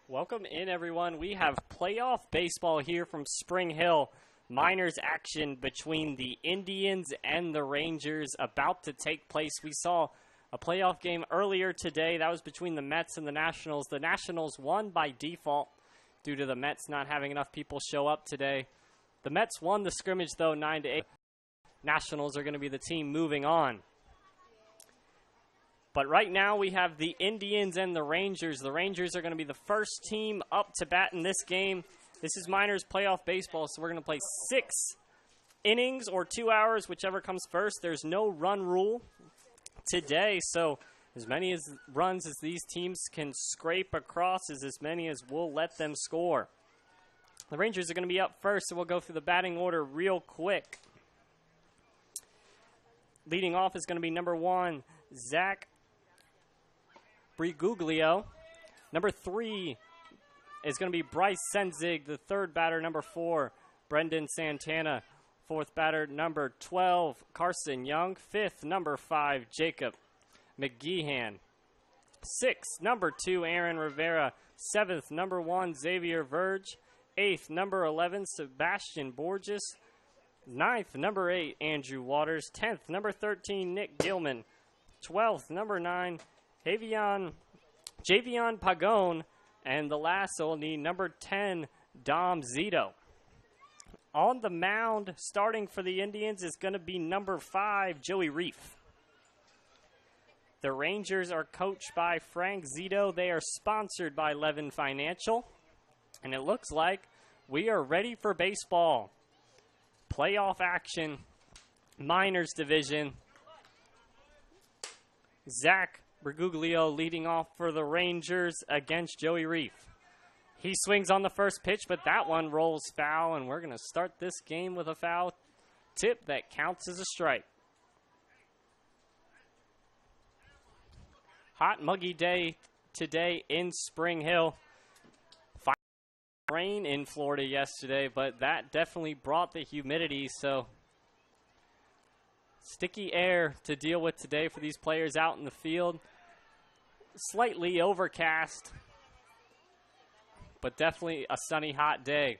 Welcome in, everyone. We have playoff baseball here from Spring Hill. Minors action between the Indians and the Rangers about to take place. We saw a playoff game earlier today. That was between the Mets and the Nationals. The Nationals won by default due to the Mets not having enough people show up today. The Mets won the scrimmage, though, 9-8. Nationals are going to be the team moving on. But right now we have the Indians and the Rangers. The Rangers are going to be the first team up to bat in this game. This is Minors playoff baseball, so we're going to play 6 innings or 2 hours, whichever comes first. There's no run rule today, so as many as runs as these teams can scrape across is as many as we'll let them score. The Rangers are going to be up first, so we'll go through the batting order real quick. Leading off is going to be number 1, Zach Briguglio. Number 3 is going to be Bryce Senzig. The third batter, number 4, Brendan Santana. Fourth batter, number 12, Carson Young. Fifth, number 5, Jacob McGeehan. Sixth, number 2, Aaron Rivera. Seventh, number 1, Xavier Verge. Eighth, number 11, Sebastian Borges. Ninth, number 8, Andrew Waters. 10th, number 13, Nick Gilman. 12th, number 9, Javion Pagone. And the last will need number 10, Dom Zito. On the mound, starting for the Indians, is going to be number 5, Joey Reef. The Rangers are coached by Frank Zito. They are sponsored by Levin Financial. And it looks like we are ready for baseball. Playoff action, Minors division. Zach Briguglio leading off for the Rangers against Joey Reef. He swings on the first pitch, but that one rolls foul, and we're going to start this game with a foul tip that counts as a strike. Hot, muggy day today in Spring Hill. Rain in Florida yesterday, but that definitely brought the humidity, so sticky air to deal with today for these players out in the field. Slightly overcast, but definitely a sunny, hot day.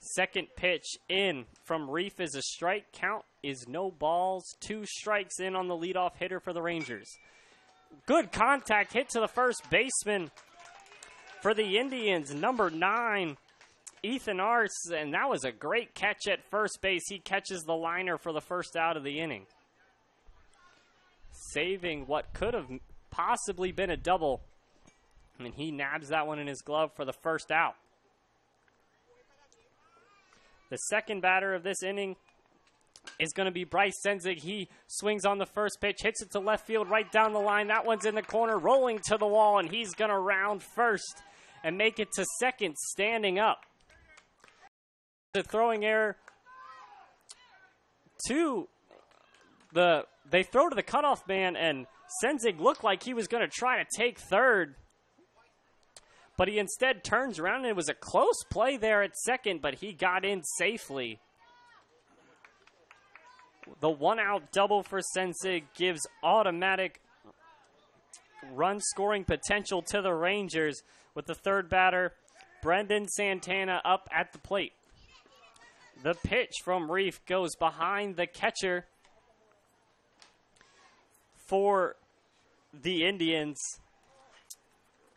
Second pitch in from Reef is a strike. Count is no balls. 2 strikes in on the leadoff hitter for the Rangers. Good contact hit to the first baseman for the Indians, number 9, Ethan Arce, and that was a great catch at first base. He catches the liner for the first out of the inning, saving what could have possibly been a double, and he nabs that one in his glove for the first out. The second batter of this inning is going to be Bryce Senzig. He swings on the first pitch, hits it to left field right down the line. That one's in the corner, rolling to the wall, and he's going to round first and make it to second standing up. The throwing error to they throw to the cutoff man, and Senzig looked like he was going to try to take third, but he instead turns around, and it was a close play there at second, but he got in safely. The one-out double for Senzig gives automatic run-scoring potential to the Rangers, with the third batter, Brendan Santana, up at the plate. The pitch from Reef goes behind the catcher for the Indians,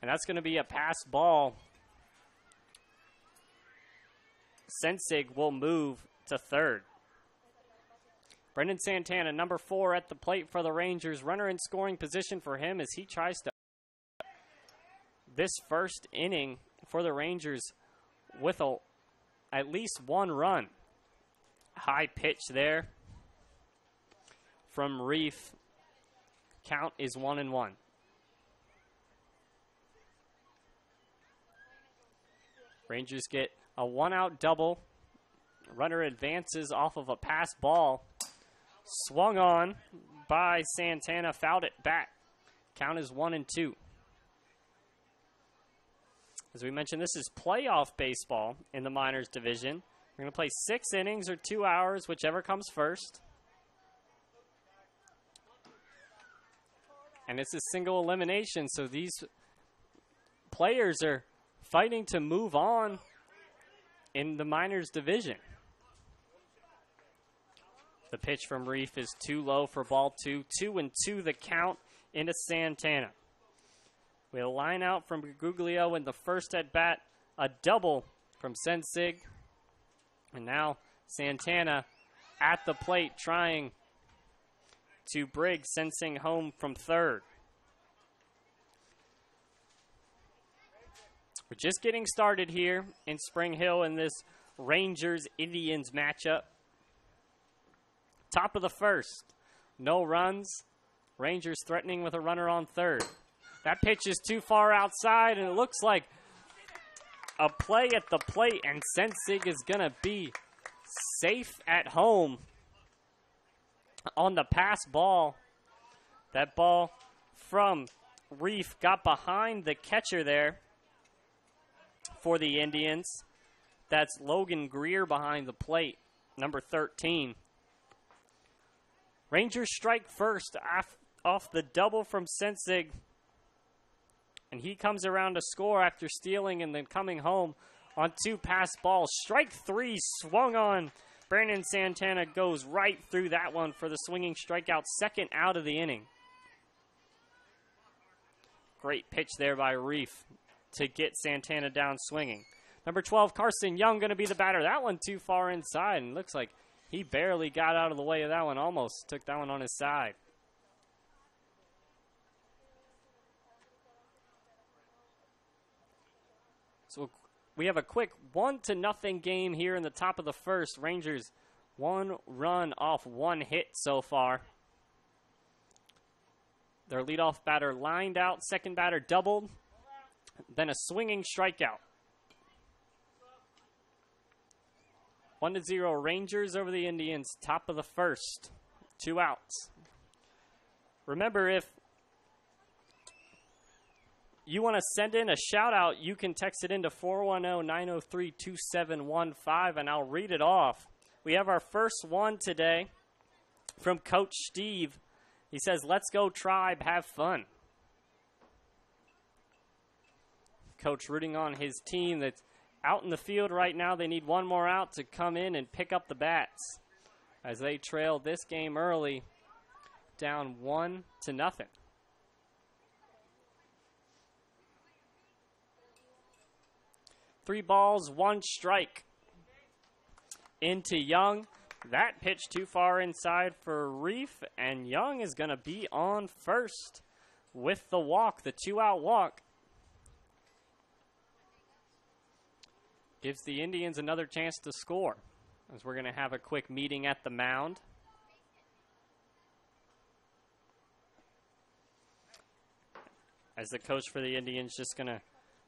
and that's going to be a pass ball. Senzig will move to third. Brendan Santana, number 4 at the plate for the Rangers. Runner in scoring position for him as he tries to this first inning for the Rangers with at least 1 run. High pitch there from Reef. Count is 1-1. Rangers get a 1-out double. Runner advances off of a pass ball. Swung on by Santana, fouled it back. Count is 1-2. As we mentioned, this is playoff baseball in the Minors division. We're going to play 6 innings or 2 hours, whichever comes first. And it's a single elimination, so these players are fighting to move on in the minors division. The pitch from Reef is too low for ball 2. 2-2 the count into Santana. We have a line out from Guglio in the first at bat, a double from Sensig. And now Santana at the plate trying to bring Sensing home from third. We're just getting started here in Spring Hill in this Rangers-Indians matchup. Top of the first, no runs. Rangers threatening with a runner on third. That pitch is too far outside, and it looks like a play at the plate, and Sensig is going to be safe at home on the pass ball. That ball from Reef got behind the catcher there for the Indians. That's Logan Greer behind the plate, number 13. Rangers strike first off the double from Sensig. And he comes around to score after stealing and then coming home on 2 pass balls. Strike 3 swung on. Brandon Santana goes right through that one for the swinging strikeout, second out of the inning. Great pitch there by Reef to get Santana down swinging. Number 12, Carson Young going to be the batter. That one too far inside, and looks like he barely got out of the way of that one. Almost took that one on his side. So we have a quick 1-0 game here in the top of the first. Rangers 1 run off 1 hit so far. Their leadoff batter lined out, second batter doubled, then a swinging strikeout. 1-0 Rangers over the Indians, top of the first. 2 outs. Remember, if you want to send in a shout-out, you can text it into 410-903-2715, and I'll read it off. We have our first one today from Coach Steve. He says, "Let's go Tribe, have fun." Coach rooting on his team that's out in the field right now. They need one more out to come in and pick up the bats as they trail this game early, down 1-0. Three balls, 1 strike into Young. That pitch too far inside for Reef, and Young is going to be on first with the walk, the 2-out walk. Gives the Indians another chance to score, as we're going to have a quick meeting at the mound. As the coach for the Indians just going to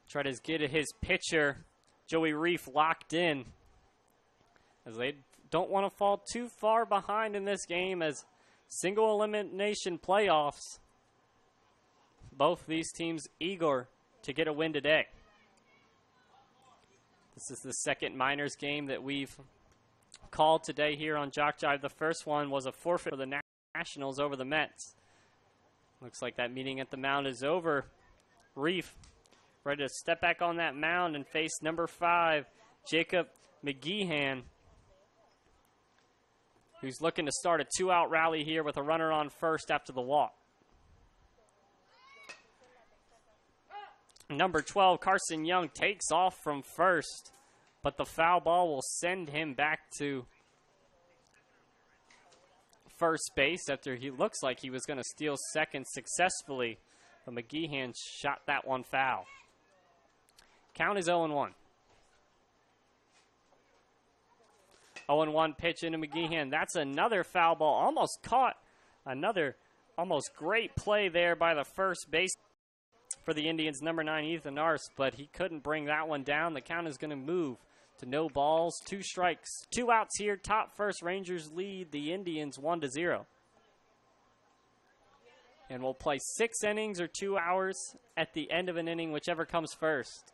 try to get his pitcher, Joey Reef, locked in, as they don't want to fall too far behind in this game, as single elimination playoffs. Both these teams eager to get a win today. This is the second minors game that we've called today here on JockJive. The first one was a forfeit for the Nationals over the Mets. Looks like that meeting at the mound is over. Reef ready to step back on that mound and face number 5, Jacob McGeehan, who's looking to start a 2-out rally here with a runner on first after the walk. Number 12, Carson Young, takes off from first, but the foul ball will send him back to first base after he looks like he was going to steal second successfully, but McGeehan shot that one foul. Count is 0-1. 0-1 pitch into McGeehan. That's another foul ball. Almost caught. Another almost great play there by the first base for the Indians, number 9, Ethan Arce, but he couldn't bring that one down. The count is going to move to no balls, 2 strikes. 2 outs here. Top first. Rangers lead the Indians 1-0. And we'll play 6 innings or 2 hours at the end of an inning, whichever comes first.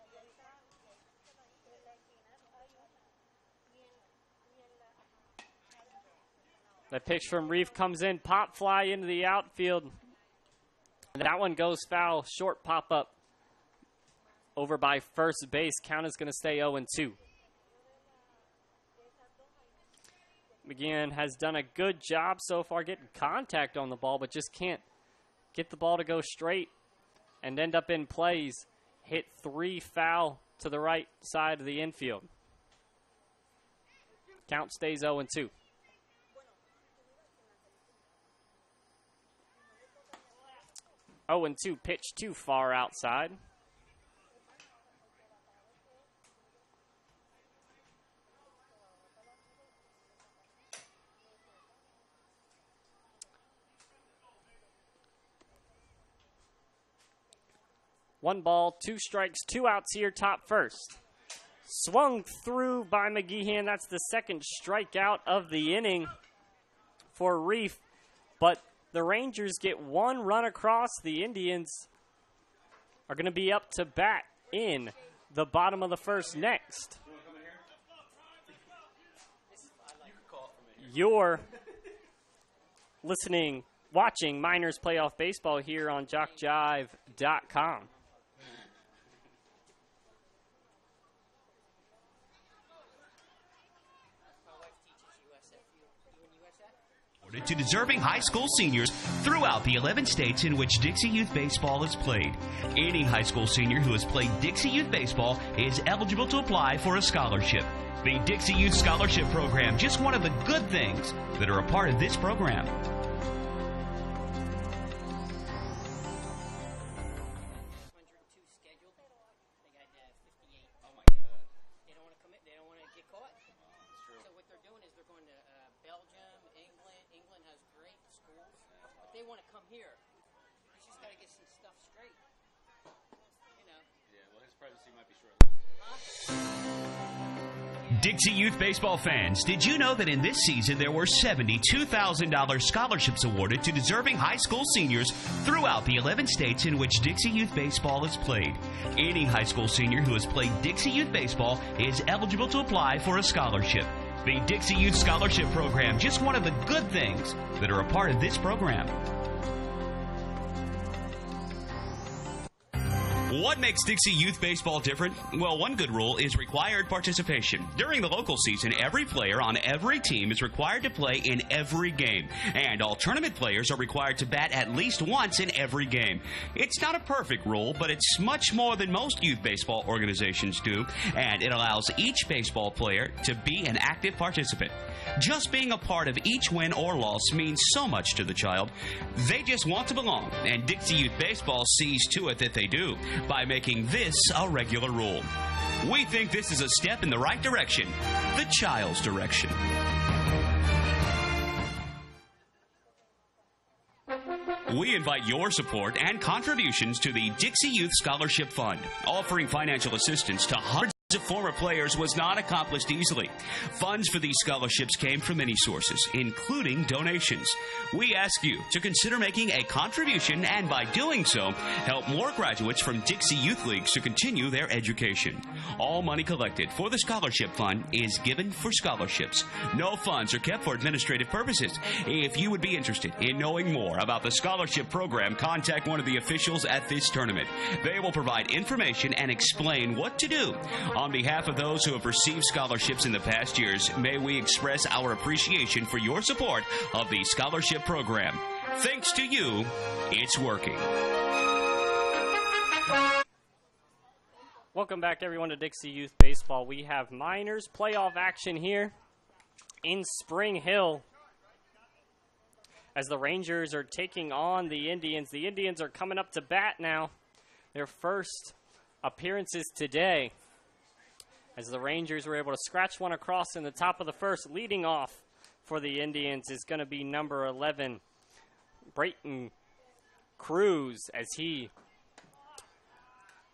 The pitch from Reef comes in, pop fly into the outfield. That one goes foul. Short pop-up over by first base. Count is going to stay 0-2. McGeehan has done a good job so far getting contact on the ball, but just can't get the ball to go straight and end up in plays. Hit 3 foul to the right side of the infield. Count stays 0-2. Oh, and 2 pitch too far outside. One ball, 2 strikes, 2 outs here, top first. Swung through by McGeehan. That's the second strikeout of the inning for Reef. But the Rangers get 1 run across. The Indians are going to be up to bat in the bottom of the first next. You're watching Miners Playoff Baseball here on JockJive.com. To deserving high school seniors throughout the 11 states in which Dixie Youth Baseball is played. Any high school senior who has played Dixie Youth Baseball is eligible to apply for a scholarship. The Dixie Youth Scholarship Program, just one of the good things that are a part of this program. They want to come here. He's just got to get some stuff straight. You know. Yeah, well, his presidency might be short-lived. Dixie Youth Baseball fans, did you know that in this season there were $72,000 scholarships awarded to deserving high school seniors throughout the 11 states in which Dixie Youth Baseball is played? Any high school senior who has played Dixie Youth Baseball is eligible to apply for a scholarship. The Dixie Youth Scholarship Program, just one of the good things that are a part of this program. What makes Dixie Youth Baseball different? Well, one good rule is required participation. During the local season, every player on every team is required to play in every game, and all tournament players are required to bat at least once in every game. It's not a perfect rule, but it's much more than most youth baseball organizations do, and it allows each baseball player to be an active participant. Just being a part of each win or loss means so much to the child. They just want to belong, and Dixie Youth Baseball sees to it that they do by making this a regular rule. We think this is a step in the right direction, the child's direction. We invite your support and contributions to the Dixie Youth Scholarship Fund. Offering financial assistance to hundreds of former players was not accomplished easily. Funds for these scholarships came from many sources, including donations. We ask you to consider making a contribution and by doing so, help more graduates from Dixie Youth Leagues to continue their education. All money collected for the scholarship fund is given for scholarships. No funds are kept for administrative purposes. If you would be interested in knowing more about the scholarship program, contact one of the officials at this tournament. They will provide information and explain what to do. On behalf of those who have received scholarships in the past years, may we express our appreciation for your support of the scholarship program. Thanks to you, it's working. Welcome back, everyone, to Dixie Youth Baseball. We have Miners playoff action here in Spring Hill as the Rangers are taking on the Indians. The Indians are coming up to bat now. Their first appearances today, as the Rangers were able to scratch one across in the top of the first. Leading off for the Indians is going to be number 11, Brayton Cruz, as he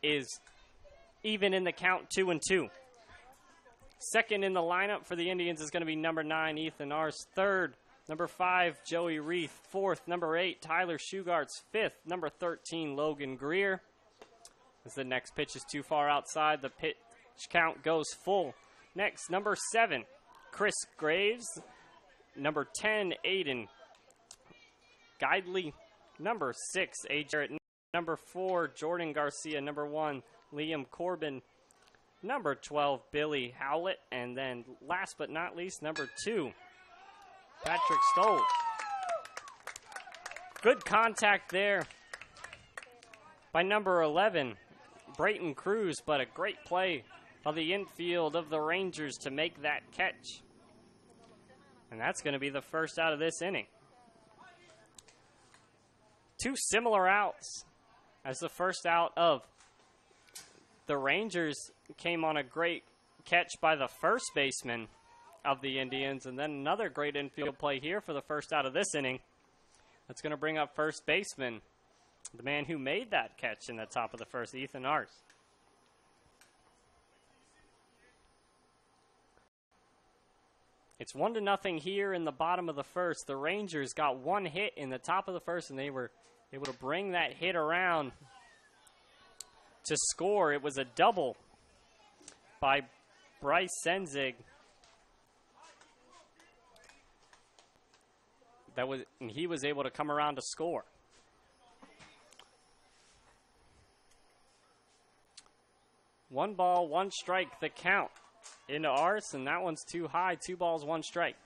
is even in the count 2-2. Second in the lineup for the Indians is going to be number 9, Ethan Ars. Third, number 5, Joey Reith. Fourth, number 8, Tyler Shugarts. Fifth, number 13, Logan Greer. As the next pitch is too far outside, the pitch count goes full. Next, number 7, Chris Graves. Number 10, Aiden Guidley. number 6, A. Jarrett, number 4, Jordan Garcia, number 1, Liam Corbin, number 12, Billy Howlett, and then last but not least, number 2, Patrick Stoll. Good contact there by number 11, Brayton Cruz, but a great play of the infield of the Rangers to make that catch. And that's going to be the first out of this inning. 2 similar outs as the first out of the Rangers came on a great catch by the first baseman of the Indians, and then another great infield play here for the first out of this inning. That's going to bring up first baseman, the man who made that catch in the top of the first, Ethan Ars. It's 1-0 here in the bottom of the first. The Rangers got 1 hit in the top of the first, and they were able to bring that hit around to score. It was a double by Bryce Senzig. And he was able to come around to score. One ball, one strike, the count into Ars, and that one's too high. 2 balls, 1 strike.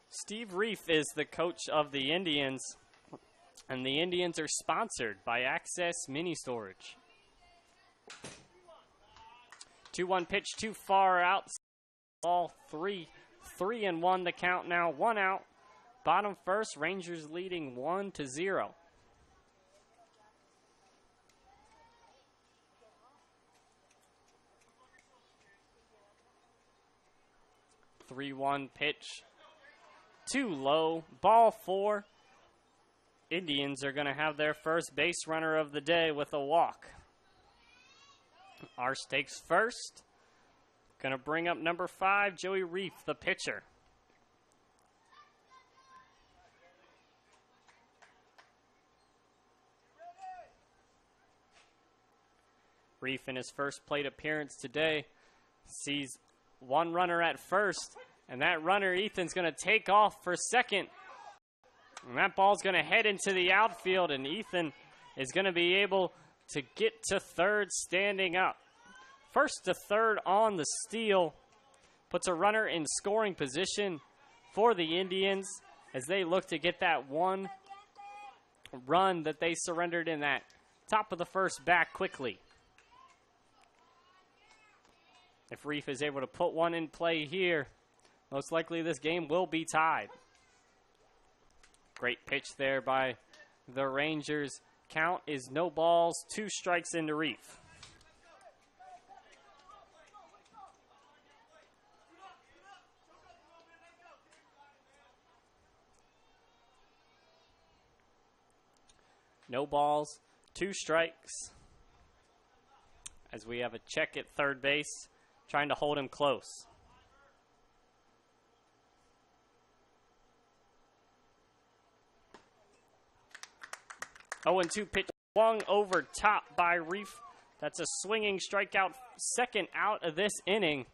Steve Reef is the coach of the Indians, and the Indians are sponsored by Access Mini Storage. 2-1 pitch too far out. Ball 3-1 the count now. 1 out. Bottom first, Rangers leading 1-0. 3-1 pitch. Too low. Ball 4. Indians are going to have their first base runner of the day with a walk. Ars takes first. Going to bring up number 5, Joey Reef, the pitcher. Reef in his first plate appearance today sees 1 runner at first, and that runner, Ethan's going to take off for second. And that ball's going to head into the outfield, and Ethan is going to be able to get to third standing up. First to third on the steal, puts a runner in scoring position for the Indians as they look to get that 1 run that they surrendered in that top of the first back quickly. If Reef is able to put 1 in play here, most likely this game will be tied. Great pitch there by the Rangers. Count is no balls, 2 strikes into Reef. No balls, 2 strikes. As we have a check at third base, trying to hold him close. Oh, and 2 pitch swung over top by Reef. That's a swinging strikeout, second out of this inning.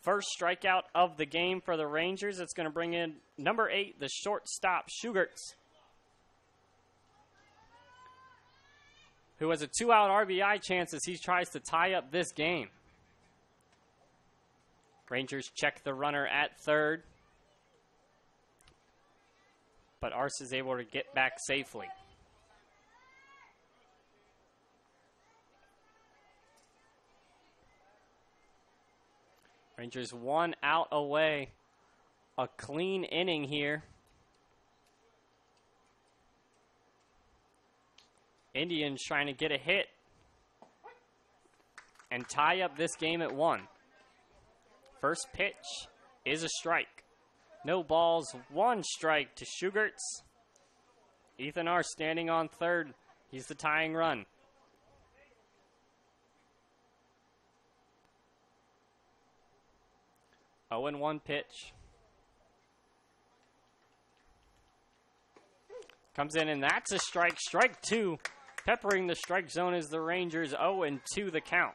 First strikeout of the game for the Rangers. It's going to bring in number 8, the shortstop, Schugerts, who has a 2-out RBI chance as he tries to tie up this game. Rangers check the runner at third, but Ars is able to get back safely. Rangers 1 out away. A clean inning here. Indians trying to get a hit and tie up this game at 1. First pitch is a strike. No balls, 1 strike to Schugerts. Ethan Ars standing on third. He's the tying run. Oh, and 1 pitch. Comes in, and that's a strike. Strike 2. Peppering the strike zone is the Rangers. 0-2 the count.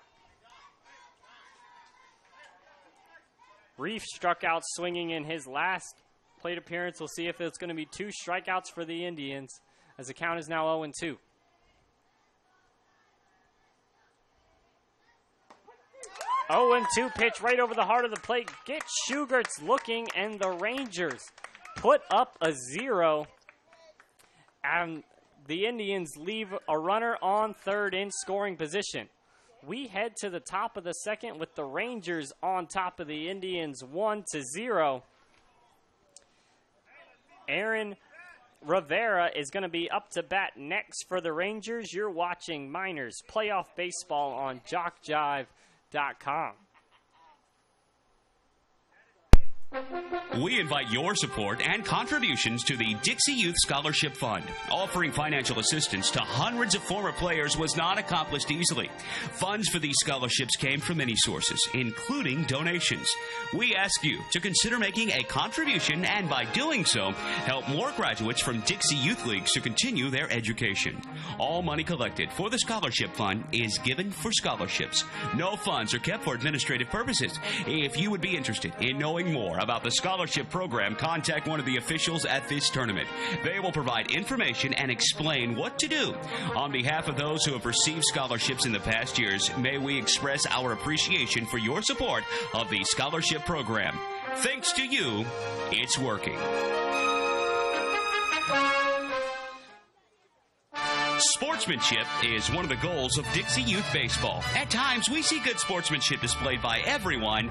Reef struck out swinging in his last plate appearance. We'll see if it's going to be 2 strikeouts for the Indians, as the count is now 0-2. Oh, and 2 pitch right over the heart of the plate. Get Schugert's looking, and the Rangers put up a 0. And the Indians leave a runner on third in scoring position. We head to the top of the second with the Rangers on top of the Indians 1-0. Aaron Rivera is going to be up to bat next for the Rangers. You're watching Miners Playoff Baseball on JockJive.com. We invite your support and contributions to the Dixie Youth Scholarship Fund. Offering financial assistance to hundreds of former players was not accomplished easily. Funds for these scholarships came from many sources, including donations. We ask you to consider making a contribution and, by doing so, help more graduates from Dixie Youth Leagues to continue their education. All money collected for the Scholarship Fund is given for scholarships. No funds are kept for administrative purposes. If you would be interested in knowing more about the scholarship program, contact one of the officials at this tournament. They will provide information and explain what to do. On behalf of those who have received scholarships in the past years, may we express our appreciation for your support of the scholarship program. Thanks to you, it's working. Sportsmanship is one of the goals of Dixie Youth Baseball. At times, we see good sportsmanship displayed by everyone,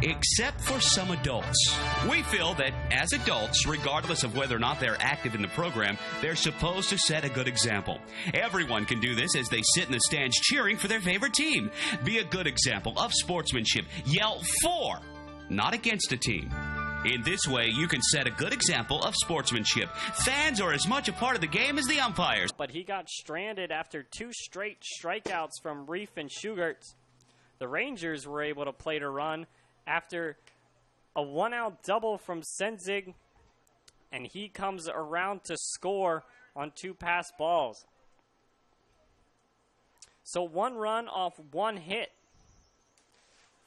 except for some adults. We feel that as adults, regardless of whether or not they're active in the program, they're supposed to set a good example. Everyone can do this as they sit in the stands cheering for their favorite team. Be a good example of sportsmanship. Yell for, not against a team. In this way, you can set a good example of sportsmanship. Fans are as much a part of the game as the umpires. But he got stranded after 2 straight strikeouts from Reef and Schugert. The Rangers were able to plate a run after a 1-out double from Senzig, and he comes around to score on 2 pass balls. So 1 run off 1 hit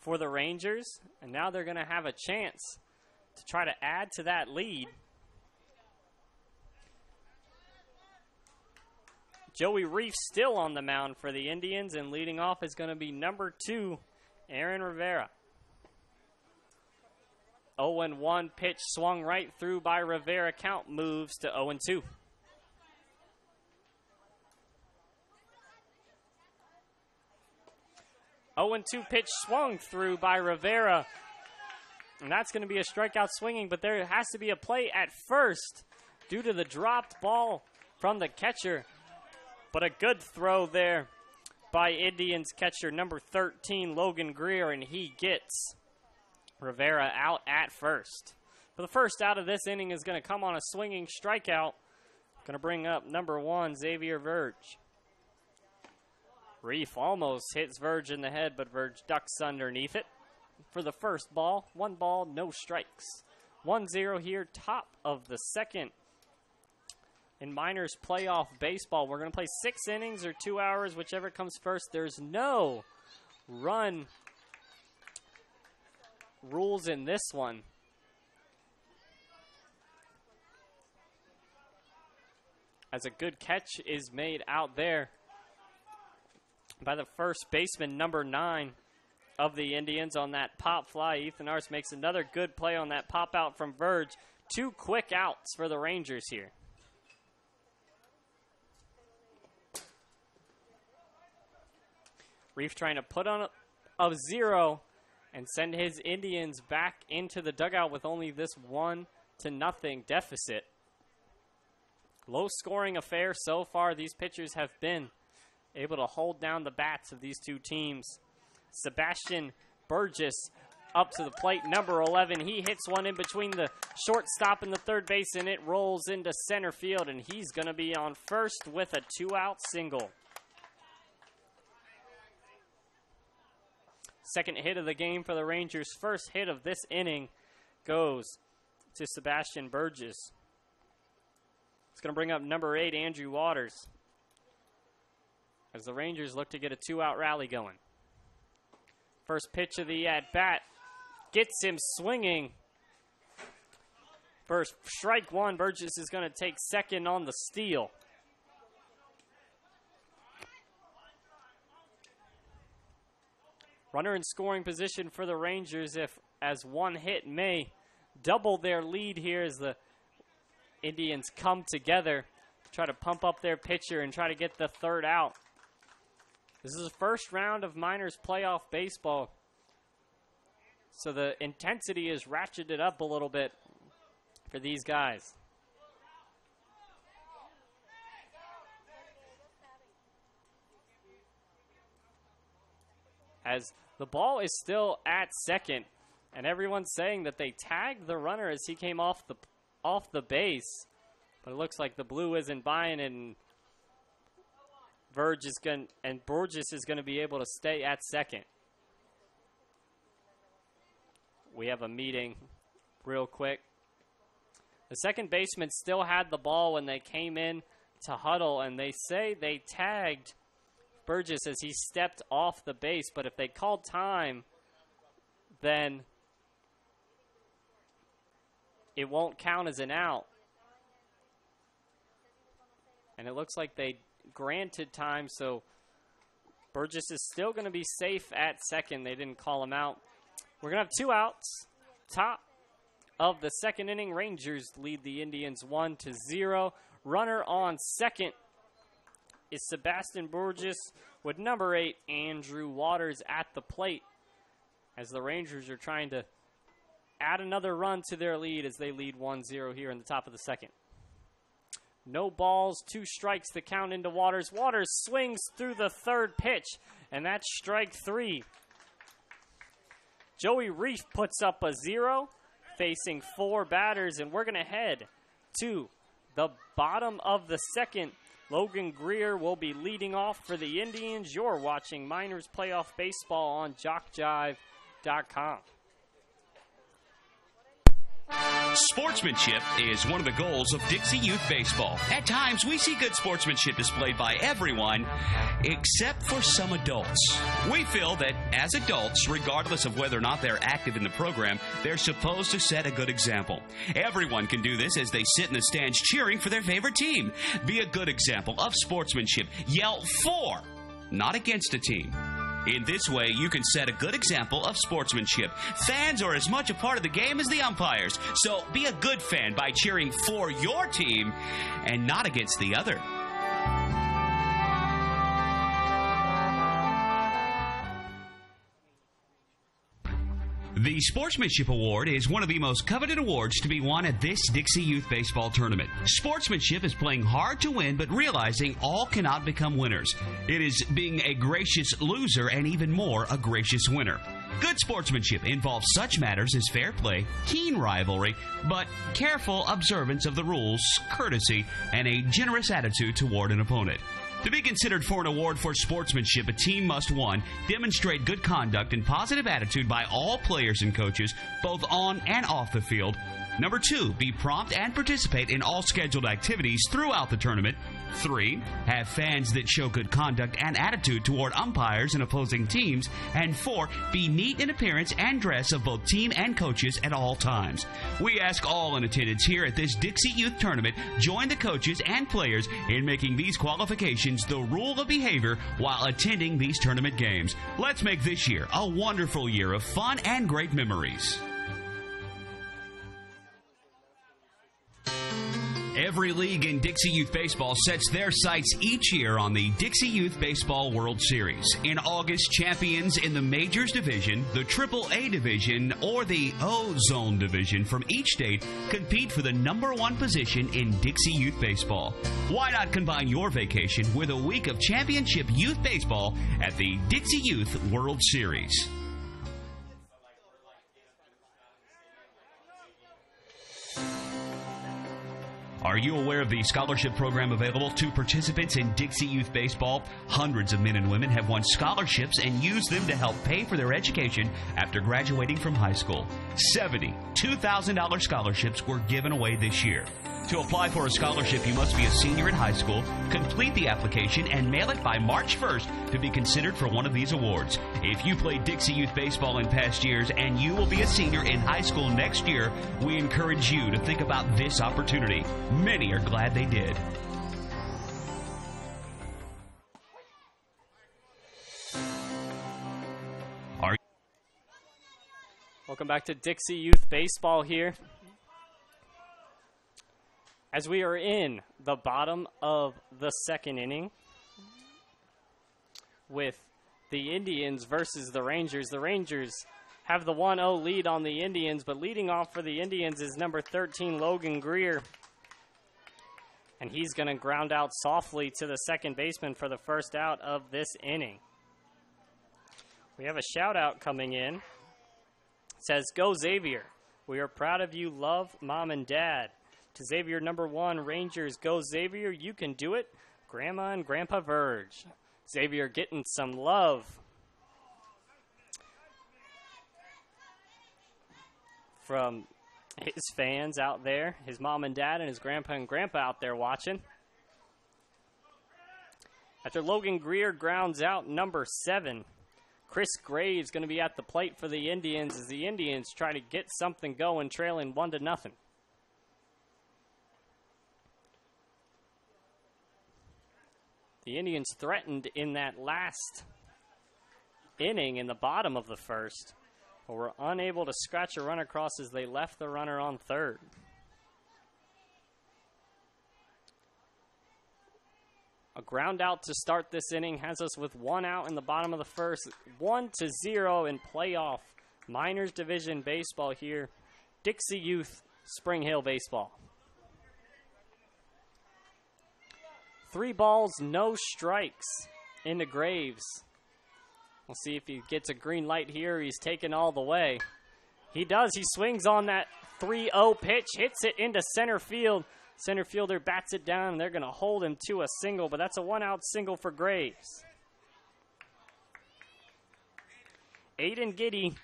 for the Rangers, and now they're going to have a chance to try to add to that lead. Joey Reef still on the mound for the Indians, and leading off is going to be number 2, Aaron Rivera. 0-1 pitch swung right through by Rivera. Count moves to 0-2. Pitch swung through by Rivera. And that's going to be a strikeout swinging, but there has to be a play at first due to the dropped ball from the catcher. But a good throw there by Indians catcher number 13, Logan Greer, and he gets Rivera out at first. But the first out of this inning is going to come on a swinging strikeout. Going to bring up number 1, Xavier Verge. Reef almost hits Verge in the head, but Verge ducks underneath it for the first ball. 1 ball, no strikes. 1-0 here, top of the second in Miners Playoff Baseball. We're going to play 6 innings or 2 hours, whichever comes first. There's no run rules in this one. As a good catch is made out there by the first baseman, number 9 of the Indians on that pop fly. Ethan Arce makes another good play on that pop out from Verge. 2 quick outs for the Rangers here. Reef trying to put on a 0 and send his Indians back into the dugout with only this 1-0 deficit. Low scoring affair so far. These pitchers have been able to hold down the bats of these 2 teams. Sebastian Burgess up to the plate, number 11. He hits one in between the shortstop and the third base, and it rolls into center field, and he's going to be on first with a 2-out single. Second hit of the game for the Rangers. First hit of this inning goes to Sebastian Burgess. It's going to bring up number 8, Andrew Waters, as the Rangers look to get a 2-out rally going. First pitch of the at-bat gets him swinging. First strike one, Burgess is going to take second on the steal. Runner in scoring position for the Rangers as one hit may double their lead here as the Indians come together to try to pump up their pitcher and try to get the third out. This is the first round of Miners playoff baseball, so the intensity is ratcheted up a little bit for these guys. As the ball is still at second, and everyone's saying that they tagged the runner as he came off the base, but it looks like the blue isn't buying it, and Burgess is going to be able to stay at second. We have a meeting real quick. The second baseman still had the ball when they came in to huddle, and they say they tagged Burgess as he stepped off the base, but if they called time, then it won't count as an out. And it looks like they granted time, so Burgess is still going to be safe at second. They didn't call him out. We're going to have 2 outs. Top of the second inning, Rangers lead the Indians 1-0. Runner on second is Sebastian Burgess with number 8, Andrew Waters, at the plate, as the Rangers are trying to add another run to their lead as they lead 1-0 here in the top of the second. No balls, 2 strikes to count into Waters. Waters swings through the third pitch, and that's strike 3. Joey Reef puts up a 0, facing 4 batters, and we're going to head to the bottom of the second. Logan Greer will be leading off for the Indians. You're watching Miners Playoff Baseball on JockJive.com. Sportsmanship is one of the goals of Dixie Youth Baseball. At times, we see good sportsmanship displayed by everyone, except for some adults. We feel that as adults, regardless of whether or not they're active in the program, they're supposed to set a good example. Everyone can do this as they sit in the stands cheering for their favorite team. Be a good example of sportsmanship. Yell for, not against a team. In this way, you can set a good example of sportsmanship. Fans are as much a part of the game as the umpires, so be a good fan by cheering for your team and not against the other. The Sportsmanship Award is one of the most coveted awards to be won at this Dixie Youth Baseball Tournament. Sportsmanship is playing hard to win, but realizing all cannot become winners. It is being a gracious loser and even more a gracious winner. Good sportsmanship involves such matters as fair play, keen rivalry, but careful observance of the rules, courtesy, and a generous attitude toward an opponent. To be considered for an award for sportsmanship, a team must, 1, demonstrate good conduct and positive attitude by all players and coaches, both on and off the field. Number 2, be prompt and participate in all scheduled activities throughout the tournament. 3, have fans that show good conduct and attitude toward umpires and opposing teams. And 4, be neat in appearance and dress of both team and coaches at all times. We ask all in attendance here at this Dixie Youth Tournament, join the coaches and players in making these qualifications the rule of behavior while attending these tournament games. Let's make this year a wonderful year of fun and great memories. Every league in Dixie Youth Baseball sets their sights each year on the Dixie Youth Baseball World Series. In August, champions in the Majors Division, the Triple-A Division, or the O-Zone Division from each state compete for the number 1 position in Dixie Youth Baseball. Why not combine your vacation with a week of championship youth baseball at the Dixie Youth World Series? Are you aware of the scholarship program available to participants in Dixie Youth Baseball? Hundreds of men and women have won scholarships and used them to help pay for their education after graduating from high school. 70 $2,000 scholarships were given away this year. To apply for a scholarship, you must be a senior in high school, complete the application, and mail it by March 1st to be considered for one of these awards. If you played Dixie Youth Baseball in past years and you will be a senior in high school next year, we encourage you to think about this opportunity. Many are glad they did. Welcome back to Dixie Youth Baseball here. As we are in the bottom of the second inning with the Indians versus the Rangers. The Rangers have the 1-0 lead on the Indians, but leading off for the Indians is number 13, Logan Greer. And he's going to ground out softly to the second baseman for the first out of this inning. We have a shout out coming in. It says, "Go Xavier. We are proud of you. Love, Mom and Dad." To Xavier number 1, Rangers, go Xavier, you can do it. Grandma and Grandpa Verge. Xavier getting some love from his fans out there, his mom and dad and his grandpa and grandpa out there watching. After Logan Greer grounds out number 7, Chris Graves going to be at the plate for the Indians as the Indians try to get something going, trailing 1-0. The Indians threatened in that last inning in the bottom of the first, but were unable to scratch a run across as they left the runner on third. A ground out to start this inning has us with 1 out in the bottom of the first, 1-0 in playoff Minors Division baseball here. Dixie Youth Spring Hill baseball. 3 balls, no strikes into Graves. We'll see if he gets a green light here. He's taken all the way. He does. He swings on that 3-0 pitch, hits it into center field. Center fielder bats it down, and they're going to hold him to a single, but that's a 1-out single for Graves. Aiden Giddy,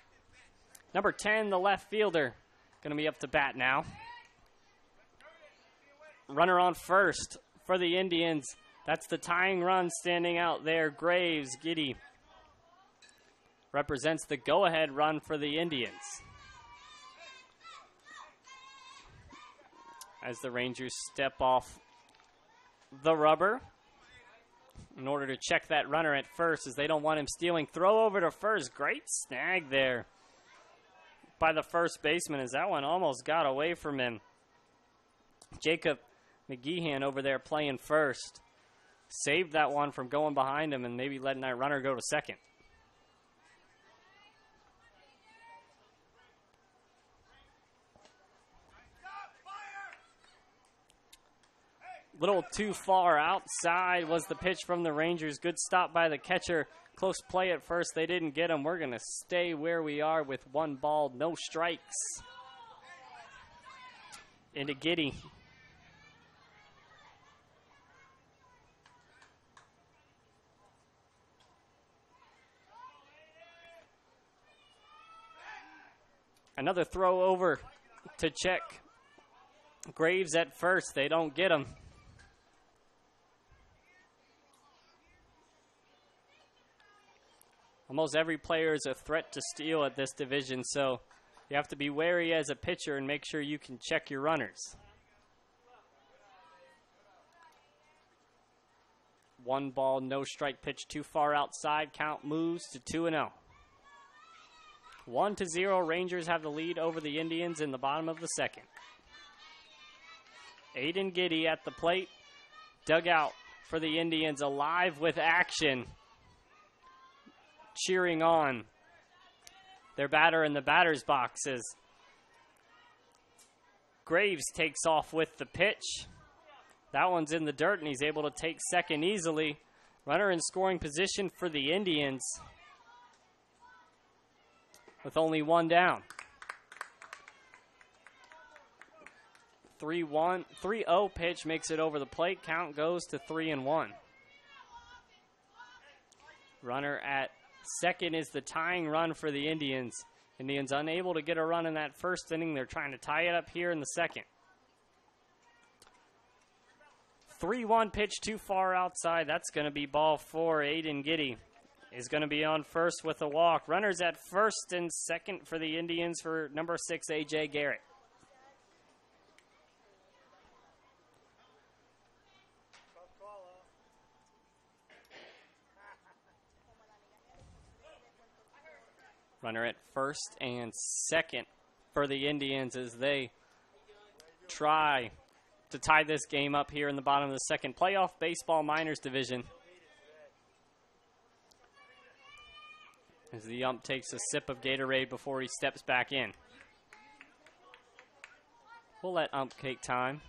number 10, the left fielder, going to be up to bat now. Runner on first for the Indians. That's the tying run standing out there. Graves, Giddy represents the go-ahead run for the Indians. As the Rangers step off the rubber in order to check that runner at first as they don't want him stealing. Throw over to first. Great snag there by the first baseman as that one almost got away from him. Jacob McGeehan over there playing first. Saved that one from going behind him and maybe letting that runner go to second. Little too far outside was the pitch from the Rangers. Good stop by the catcher. Close play at first. They didn't get him. We're going to stay where we are with 1 ball, no strikes. Into Giddy. Another throw over to check Graves at first. They don't get him. Almost every player is a threat to steal at this division, so you have to be wary as a pitcher and make sure you can check your runners. 1 ball, no strike pitch too far outside. Count moves to 2-0. 1-0. Rangers have the lead over the Indians in the bottom of the second. Aiden Giddy at the plate. Dugout for the Indians alive with action. Cheering on their batter in the batter's boxes. Graves takes off with the pitch. That one's in the dirt, and he's able to take second easily. Runner in scoring position for the Indians with only 1 down. 3-0 pitch makes it over the plate. Count goes to 3-1. Runner at second is the tying run for the Indians. Indians unable to get a run in that first inning. They're trying to tie it up here in the second. 3-1 pitch too far outside. That's going to be ball 4. Aiden Giddy is going to be on first with a walk. Runners at first and second for the Indians for number 6, A.J. Garrett. Runner at first and second for the Indians as they try to tie this game up here in the bottom of the second. Playoff baseball minors division. As the ump takes a sip of Gatorade before he steps back in. We'll let ump take time.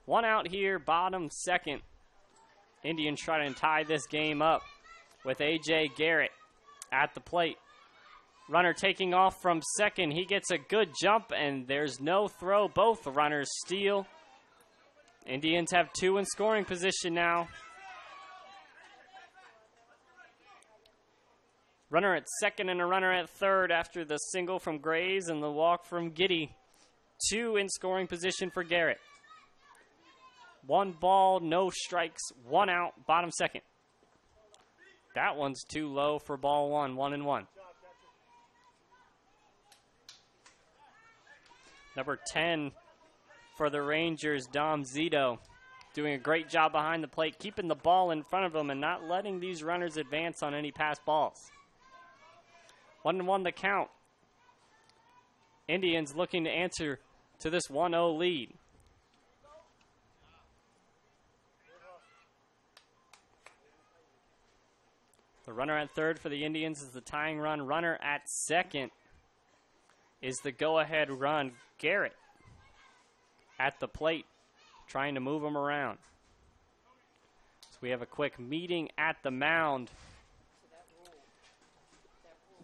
One out here, bottom second. Indians try to tie this game up with A.J. Garrett at the plate. Runner taking off from second. He gets a good jump, and there's no throw. Both runners steal. Indians have 2 in scoring position now. Runner at second and a runner at third after the single from Grays and the walk from Giddy. 2 in scoring position for Garrett. 1 ball, no strikes, 1 out, bottom second. That one's too low for ball 1, 1-1. Number 10 for the Rangers, Dom Zito, doing a great job behind the plate, keeping the ball in front of him and not letting these runners advance on any pass balls. 1-1 the count. Indians looking to answer to this 1-0 lead. The runner at third for the Indians is the tying run. Runner at second is the go-ahead run. Garrett at the plate, trying to move him around. So we have a quick meeting at the mound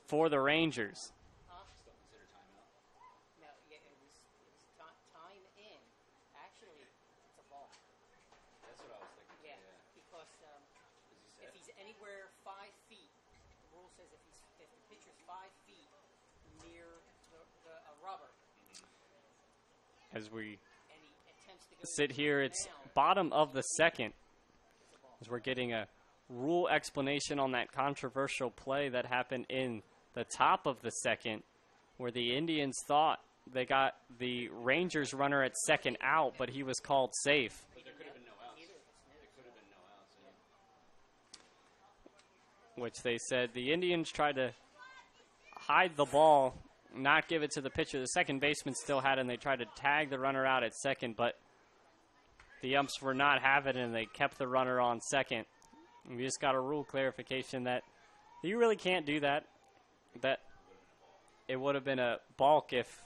for the Rangers. Anywhere 5 feet, the rule says if the pitcher's 5 feet near a rubber. As we sit here, it's bottom of the second. As we're getting a rule explanation on that controversial play that happened in the top of the second, where the Indians thought they got the Rangers runner at second out, but he was called safe. Which they said the Indians tried to hide the ball, not give it to the pitcher. The second baseman still had it, and they tried to tag the runner out at second, but the umps were not having it, and they kept the runner on second. And we just got a rule clarification that you really can't do that. That it would have been a balk if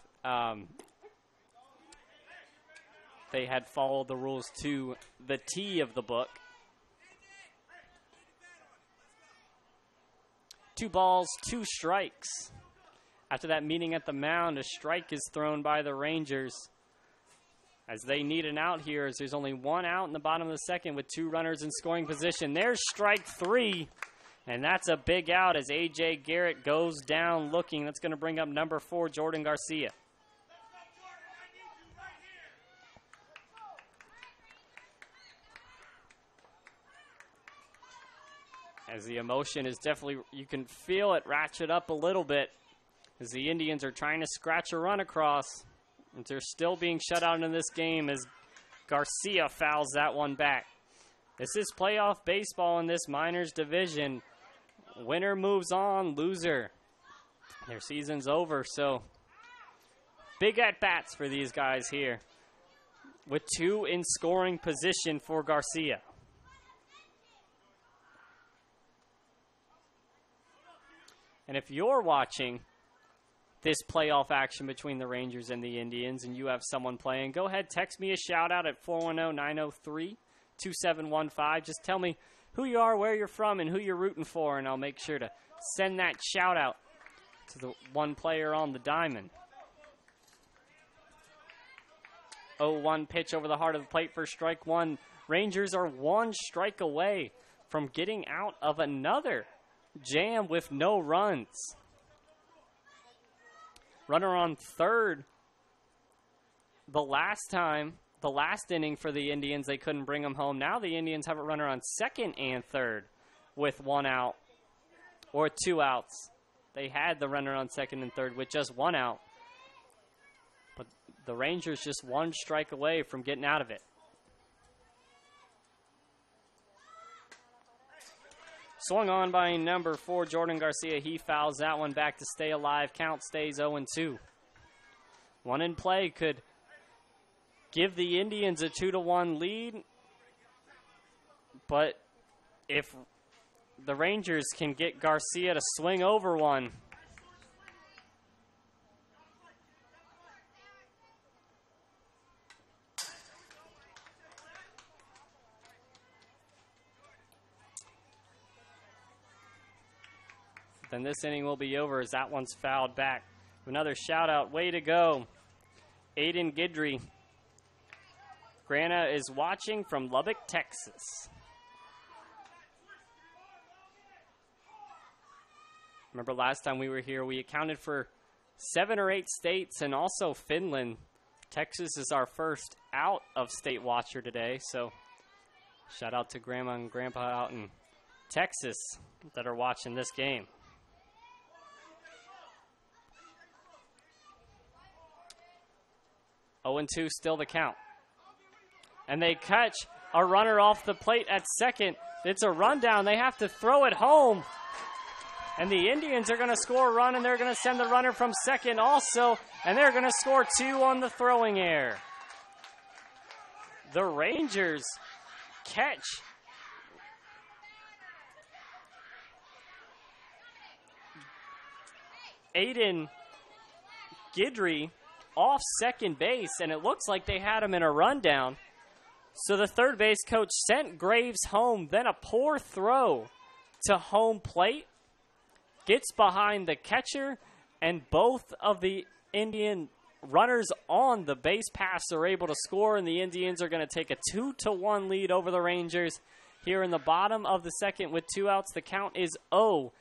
they had followed the rules to the T of the book. 2 balls, 2 strikes. After that meeting at the mound, a strike is thrown by the Rangers as they need an out here, as there's only 1 out in the bottom of the second with 2 runners in scoring position. There's strike 3, and that's a big out as A.J. Garrett goes down looking. That's going to bring up number 4, Jordan Garcia. As the emotion is definitely, you can feel it ratchet up a little bit as the Indians are trying to scratch a run across. And they're still being shut out in this game as Garcia fouls that one back. This is playoff baseball in this minors division. Winner moves on, loser. Their season's over, so big at-bats for these guys here with 2 in scoring position for Garcia. And if you're watching this playoff action between the Rangers and the Indians and you have someone playing, go ahead, text me a shout-out at 410-903-2715. Just tell me who you are, where you're from, and who you're rooting for, and I'll make sure to send that shout-out to the one player on the diamond. 0-1 pitch over the heart of the plate for strike 1. Rangers are 1 strike away from getting out of another jam with no runs. Runner on third the last inning for the Indians, they couldn't bring them home. Now the Indians have a runner on second and third with 1 out or 2 outs. They had the runner on second and third with just 1 out. But the Rangers just 1 strike away from getting out of it. Swung on by number 4, Jordan Garcia. He fouls that one back to stay alive. Count stays 0-2. 1 in play could give the Indians a 2-1 lead. But if the Rangers can get Garcia to swing over one, then this inning will be over as that one's fouled back. Another shout out. Way to go, Aiden Guidry. Grana is watching from Lubbock, Texas. Remember last time we were here, we accounted for 7 or 8 states and also Finland. Texas is our first out-of-state watcher today, so shout out to Grandma and Grandpa out in Texas that are watching this game. Oh, 0-2 still the count. And they catch a runner off the plate at second. It's a rundown. They have to throw it home. And the Indians are going to score a run, and they're going to send the runner from second also, and they're going to score 2 on the throwing error. The Rangers catch Aiden Guidry off second base, and it looks like they had him in a rundown. So the third base coach sent Graves home, then a poor throw to home plate. Gets behind the catcher, and both of the Indian runners on the base pass are able to score, and the Indians are going to take a 2-1 lead over the Rangers here in the bottom of the second with 2 outs. The count is 0-2.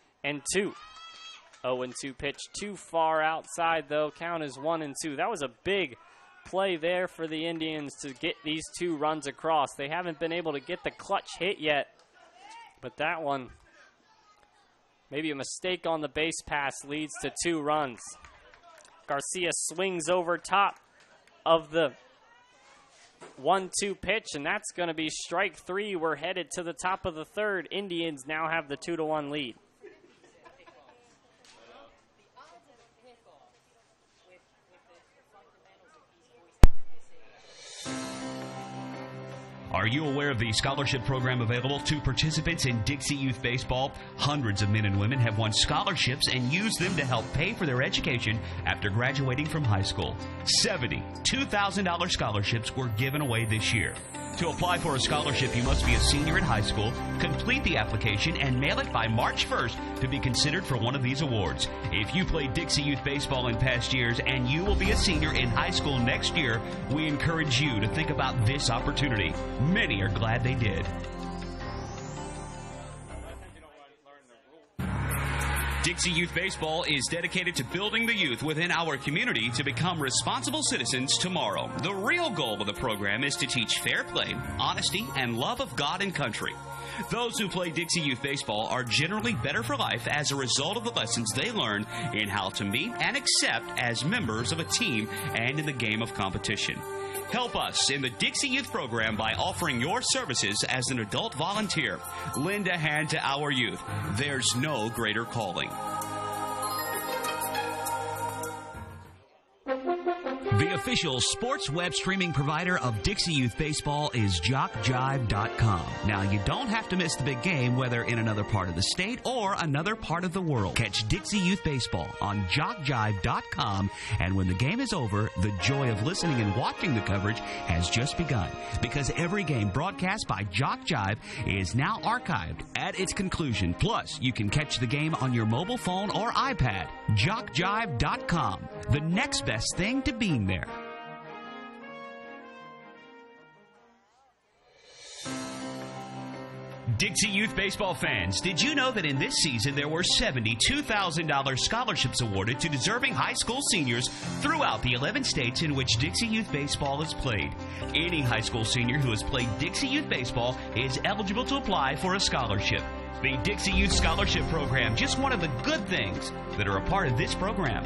0-2 pitch too far outside, though. Count is 1-2. That was a big play there for the Indians to get these 2 runs across. They haven't been able to get the clutch hit yet, but that one, maybe a mistake on the base pass, leads to 2 runs. Garcia swings over top of the 1-2 pitch, and that's going to be strike 3. We're headed to the top of the third. Indians now have the 2-1 lead. Are you aware of the scholarship program available to participants in Dixie Youth Baseball? Hundreds of men and women have won scholarships and used them to help pay for their education after graduating from high school. 70 $2,000 scholarships were given away this year. To apply for a scholarship, you must be a senior in high school, complete the application, and mail it by March 1st to be considered for one of these awards. If you played Dixie Youth Baseball in past years and you will be a senior in high school next year, we encourage you to think about this opportunity. Many are glad they did. Dixie Youth Baseball is dedicated to building the youth within our community to become responsible citizens tomorrow. The real goal of the program is to teach fair play, honesty, and love of God and country. Those who play Dixie Youth Baseball are generally better for life as a result of the lessons they learn in how to meet and accept as members of a team and in the game of competition. Help us in the Dixie Youth program by offering your services as an adult volunteer. Lend a hand to our youth. There's no greater calling. The official sports web streaming provider of Dixie Youth Baseball is JockJive.com. Now, you don't have to miss the big game, whether in another part of the state or another part of the world. Catch Dixie Youth Baseball on JockJive.com, and when the game is over, the joy of listening and watching the coverage has just begun, because every game broadcast by JockJive is now archived at its conclusion. Plus, you can catch the game on your mobile phone or iPad. JockJive.com, the next best thing to being there. Dixie Youth Baseball fans, did you know that in this season there were $72,000 scholarships awarded to deserving high school seniors throughout the 11 states in which Dixie Youth Baseball is played? Any high school senior who has played Dixie Youth Baseball is eligible to apply for a scholarship. The Dixie Youth Scholarship Program, just one of the good things that are a part of this program.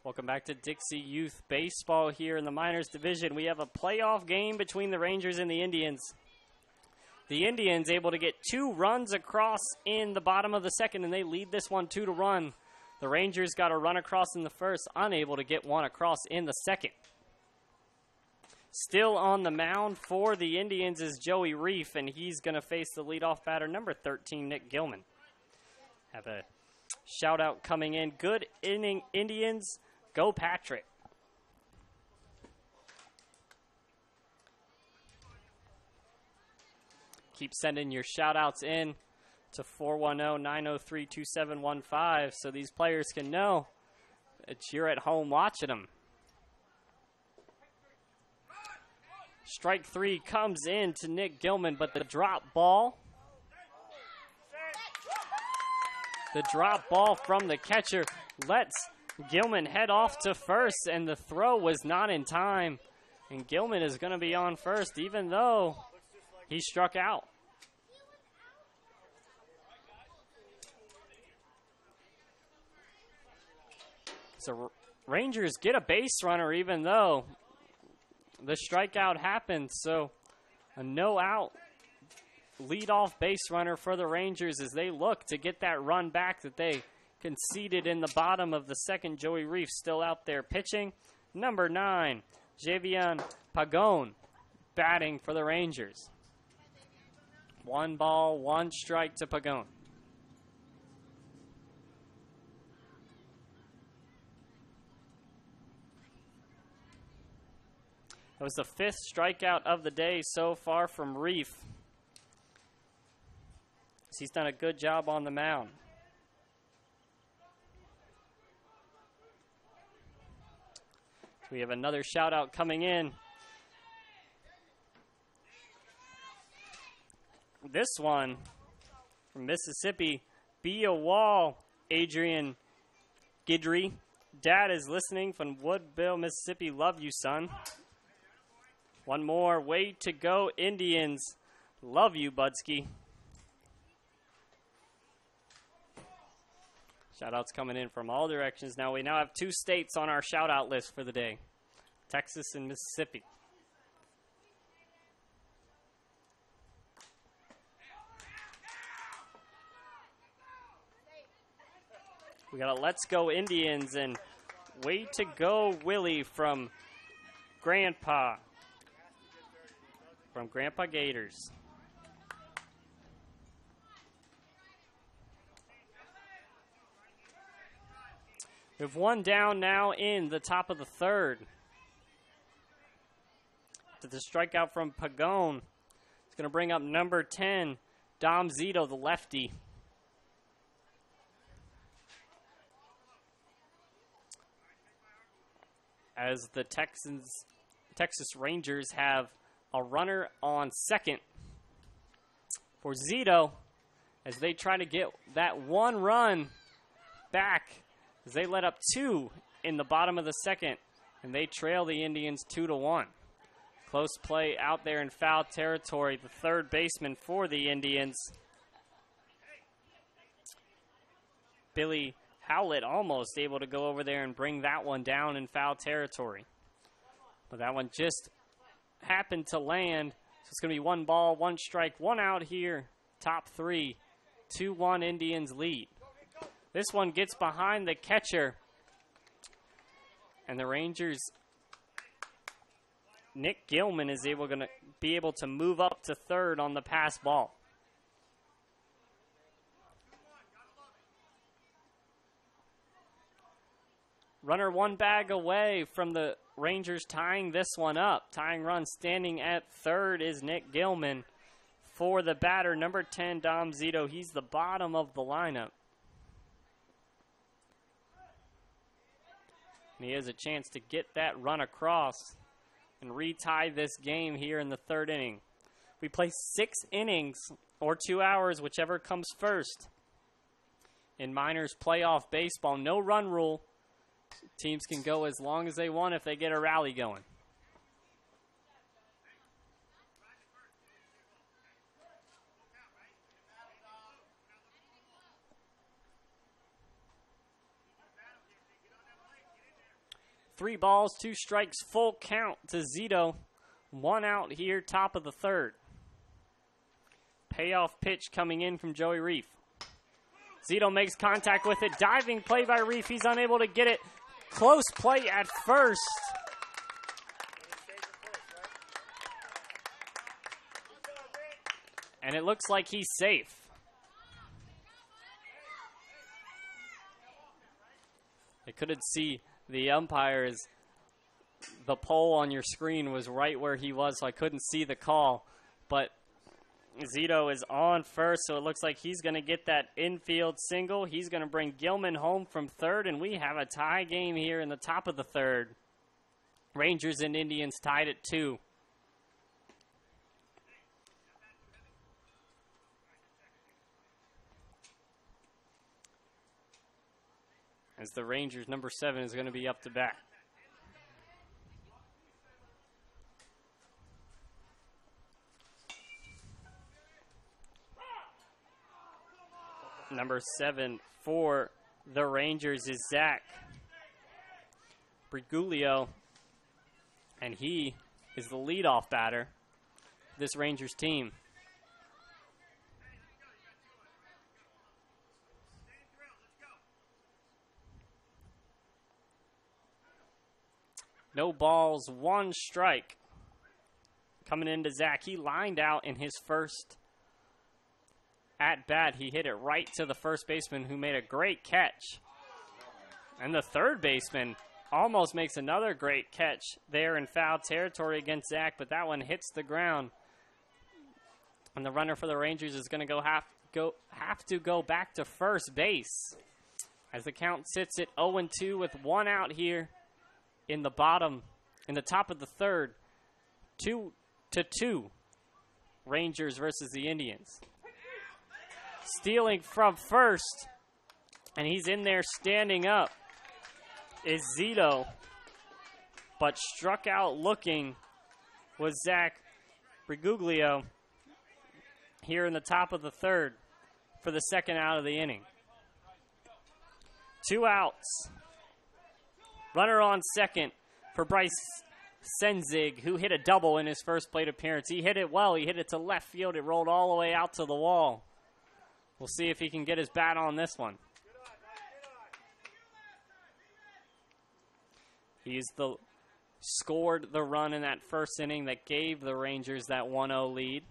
Welcome back to Dixie Youth Baseball here in the Minors Division. We have a playoff game between the Rangers and the Indians. The Indians able to get 2 runs across in the bottom of the second, and they lead this one 2-1. The Rangers got a run across in the first, unable to get one across in the second. Still on the mound for the Indians is Joey Reef, and he's going to face the leadoff batter, number 13, Nick Gilman. Have a shout-out coming in. Good inning, Indians. Go Patrick. Keep sending your shout-outs in to 410-903-2715 so these players can know that you're at home watching them. Strike 3 comes in to Nick Gilman, but the drop ball from the catcher lets Gilman head off to first, and the throw was not in time. And Gilman is going to be on first, even though he struck out. So Rangers get a base runner, even though the strikeout happened. So a no-out leadoff base runner for the Rangers as they look to get that run back that they conceded in the bottom of the second. Joey Reef still out there pitching. Number 9, Javion Pagon batting for the Rangers. 1 ball, 1 strike to Pagon. That was the 5th strikeout of the day so far from Reef. He's done a good job on the mound. We have another shout out coming in. This one from Mississippi. Be a Wall, Adrian Gidry. Dad is listening from Woodville, Mississippi. Love you, son. One more. Way to go, Indians. Love you, Budsky. Shout-outs coming in from all directions. Now we have 2 states on our shout-out list for the day. Texas and Mississippi. We got a Let's Go Indians and Way to Go Willie from Grandpa. From Grandpa Gators. We have 1 down now in the top of the 3rd. To the strikeout from Pagon. It's going to bring up number 10, Dom Zito, the lefty. As the Texas Rangers have a runner on second for Zito as they try to get that 1 run back. As they let up 2 in the bottom of the second, and they trail the Indians 2-1. Close play out there in foul territory. The 3rd baseman for the Indians, Billy Howlett, almost able to go over there and bring that one down in foul territory. But that one just happened to land. So it's going to be 1 ball, 1 strike, 1 out here. Top 3, 2-1 Indians lead. This one gets behind the catcher. And the Rangers, Nick Gilman is going to be able to move up to 3rd on the pass ball. Runner 1 bag away from the Rangers tying this one up. Tying run standing at 3rd is Nick Gilman. For the batter, number 10, Dom Zito. He's the bottom of the lineup. And he has a chance to get that run across and retie this game here in the third inning. We play 6 innings or 2 hours, whichever comes first. In minors playoff baseball, no run rule. Teams can go as long as they want if they get a rally going. Three balls, 2 strikes, full count to Zito. 1 out here, top of the third. Payoff pitch coming in from Joey Reef. Zito makes contact with it. Diving play by Reef. He's unable to get it. Close play at first. And it looks like he's safe. I couldn't see the umpire as the pole on your screen was right where he was, so I couldn't see the call. But Zito is on first, so it looks like he's going to get that infield single. He's going to bring Gilman home from third, and we have a tie game here in the top of the third. Rangers and Indians tied at 2. As the Rangers' number 7 is going to be up to bat. Number 7 for the Rangers is Zach Briguglio, and he is the leadoff batter for this Rangers team. No balls, 1 strike. Coming into Zach, he lined out in his first at bat. He hit it right to the first baseman, who made a great catch. And the third baseman almost makes another great catch there in foul territory against Zach, but that one hits the ground. And the runner for the Rangers is going to have to go back to first base as the count sits at 0-2 with 1 out here in the top of the third. 2-2. Rangers versus the Indians. Stealing from first, and he's in there standing up, is Zito. But struck out looking was Zach Briguglio here in the top of the third for the second out of the inning. 2 outs. Runner on second for Bryce Senzig, who hit a double in his first plate appearance. He hit it well. He hit it to left field. It rolled all the way out to the wall. We'll see if he can get his bat on this one. He's scored the run in that first inning that gave the Rangers that 1-0 lead.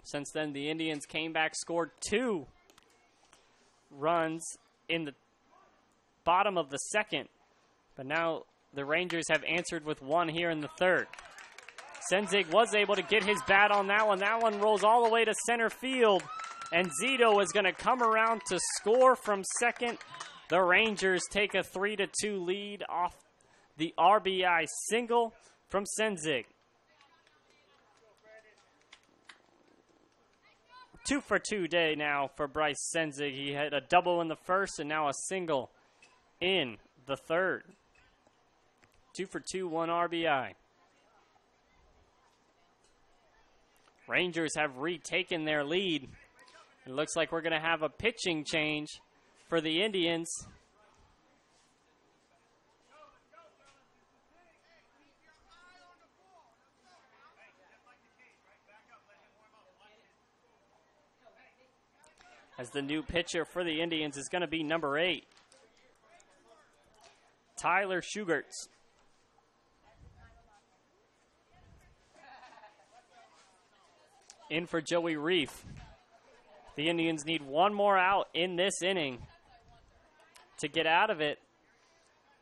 Since then, the Indians came back, scored 2 runs in the bottom of the second. But now the Rangers have answered with 1 here in the third. Senzig was able to get his bat on that one. That one rolls all the way to center field. And Zito is going to come around to score from second. The Rangers take a 3-2 lead off the RBI single from Senzig. 2 for 2 day now for Bryce Senzig. He had a double in the first and now a single in the third. 2 for 2, 1 RBI. Rangers have retaken their lead. It looks like we're going to have a pitching change for the Indians. As the new pitcher for the Indians is going to be number 8, Tyler Schugerts. In for Joey Reef. The Indians need 1 more out in this inning to get out of it.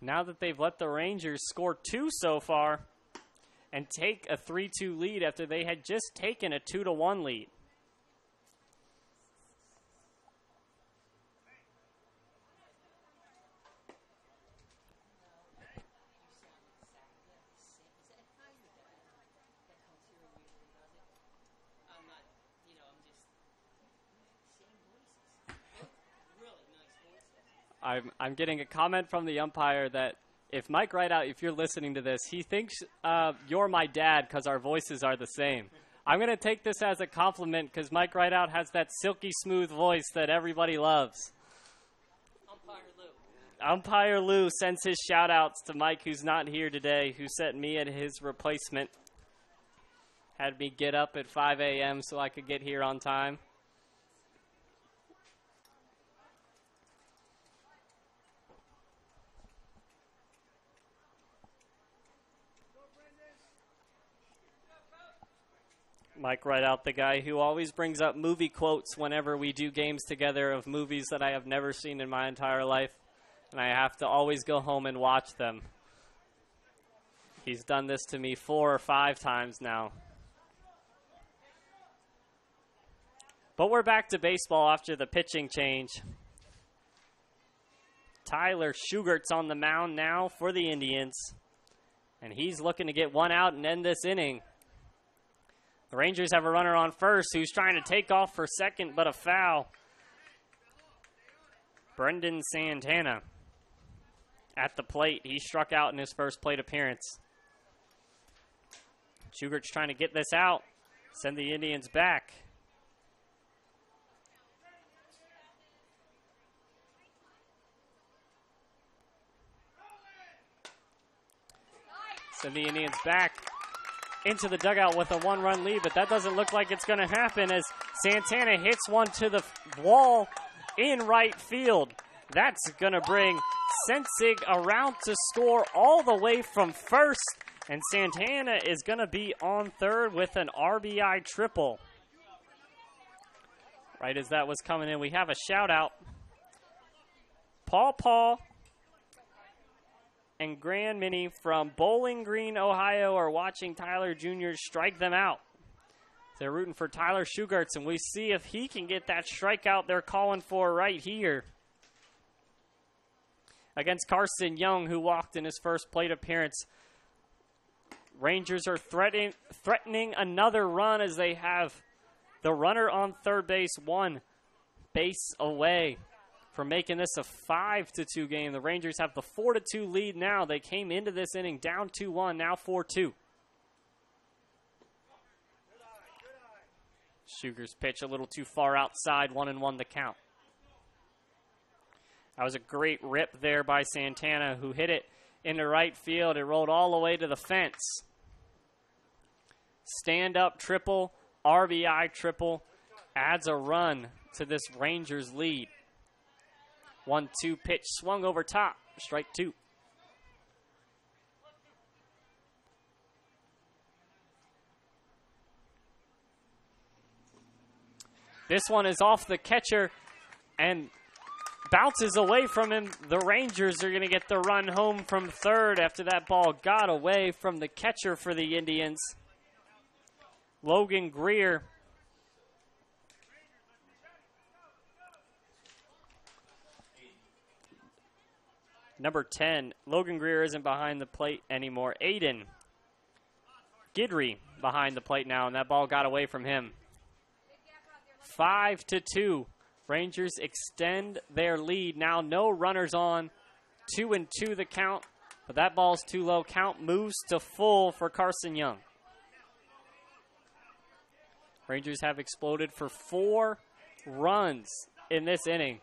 Now that they've let the Rangers score 2 so far and take a 3-2 lead after they had just taken a 2-1 lead. I'm getting a comment from the umpire that if Mike Rideout, if you're listening to this, he thinks you're my dad because our voices are the same. I'm going to take this as a compliment because Mike Rideout has that silky smooth voice that everybody loves. Umpire Lou sends his shout-outs to Mike, who's not here today, who sent me at his replacement. Had me get up at 5 a.m. so I could get here on time. Mike Rideout, the guy who always brings up movie quotes whenever we do games together of movies that I have never seen in my entire life. And I have to always go home and watch them. He's done this to me 4 or 5 times now. But we're back to baseball after the pitching change. Tyler Schugert's on the mound now for the Indians. And he's looking to get one out and end this inning. The Rangers have a runner on first who's trying to take off for second, but a foul. Brendan Santana at the plate. He struck out in his first plate appearance. Schugert's trying to get this out, send the Indians back. Send the Indians back into the dugout with a 1-run lead, but that doesn't look like it's going to happen as Santana hits one to the wall in right field. That's going to bring Sensig around to score all the way from first, and Santana is going to be on third with an RBI triple. Right as that was coming in, we have a shout-out. Paul and Grand Minnie from Bowling Green, Ohio are watching Tyler Jr. strike them out. They're rooting for Tyler Schugertz, and we see if he can get that strikeout they're calling for right here against Carson Young, who walked in his first plate appearance. Rangers are threatening another run as they have the runner on third base 1 base away from making this a 5-2 game. The Rangers have the 4-2 lead now. They came into this inning down 2-1, now 4-2. Schugert's pitch a little too far outside, 1-1 the count. That was a great rip there by Santana, who hit it into right field. It rolled all the way to the fence. Stand-up triple, RBI triple, adds a run to this Rangers lead. 1-2 pitch swung over top, strike 2. This one is off the catcher and bounces away from him. The Rangers are going to get the run home from third after that ball got away from the catcher for the Indians. Logan Greer. Number 10, Logan Greer isn't behind the plate anymore. Aiden Gidry behind the plate now, and that ball got away from him. 5-2. Rangers extend their lead. Now no runners on. 2-2 the count, but that ball's too low. Count moves to full for Carson Young. Rangers have exploded for 4 runs in this inning.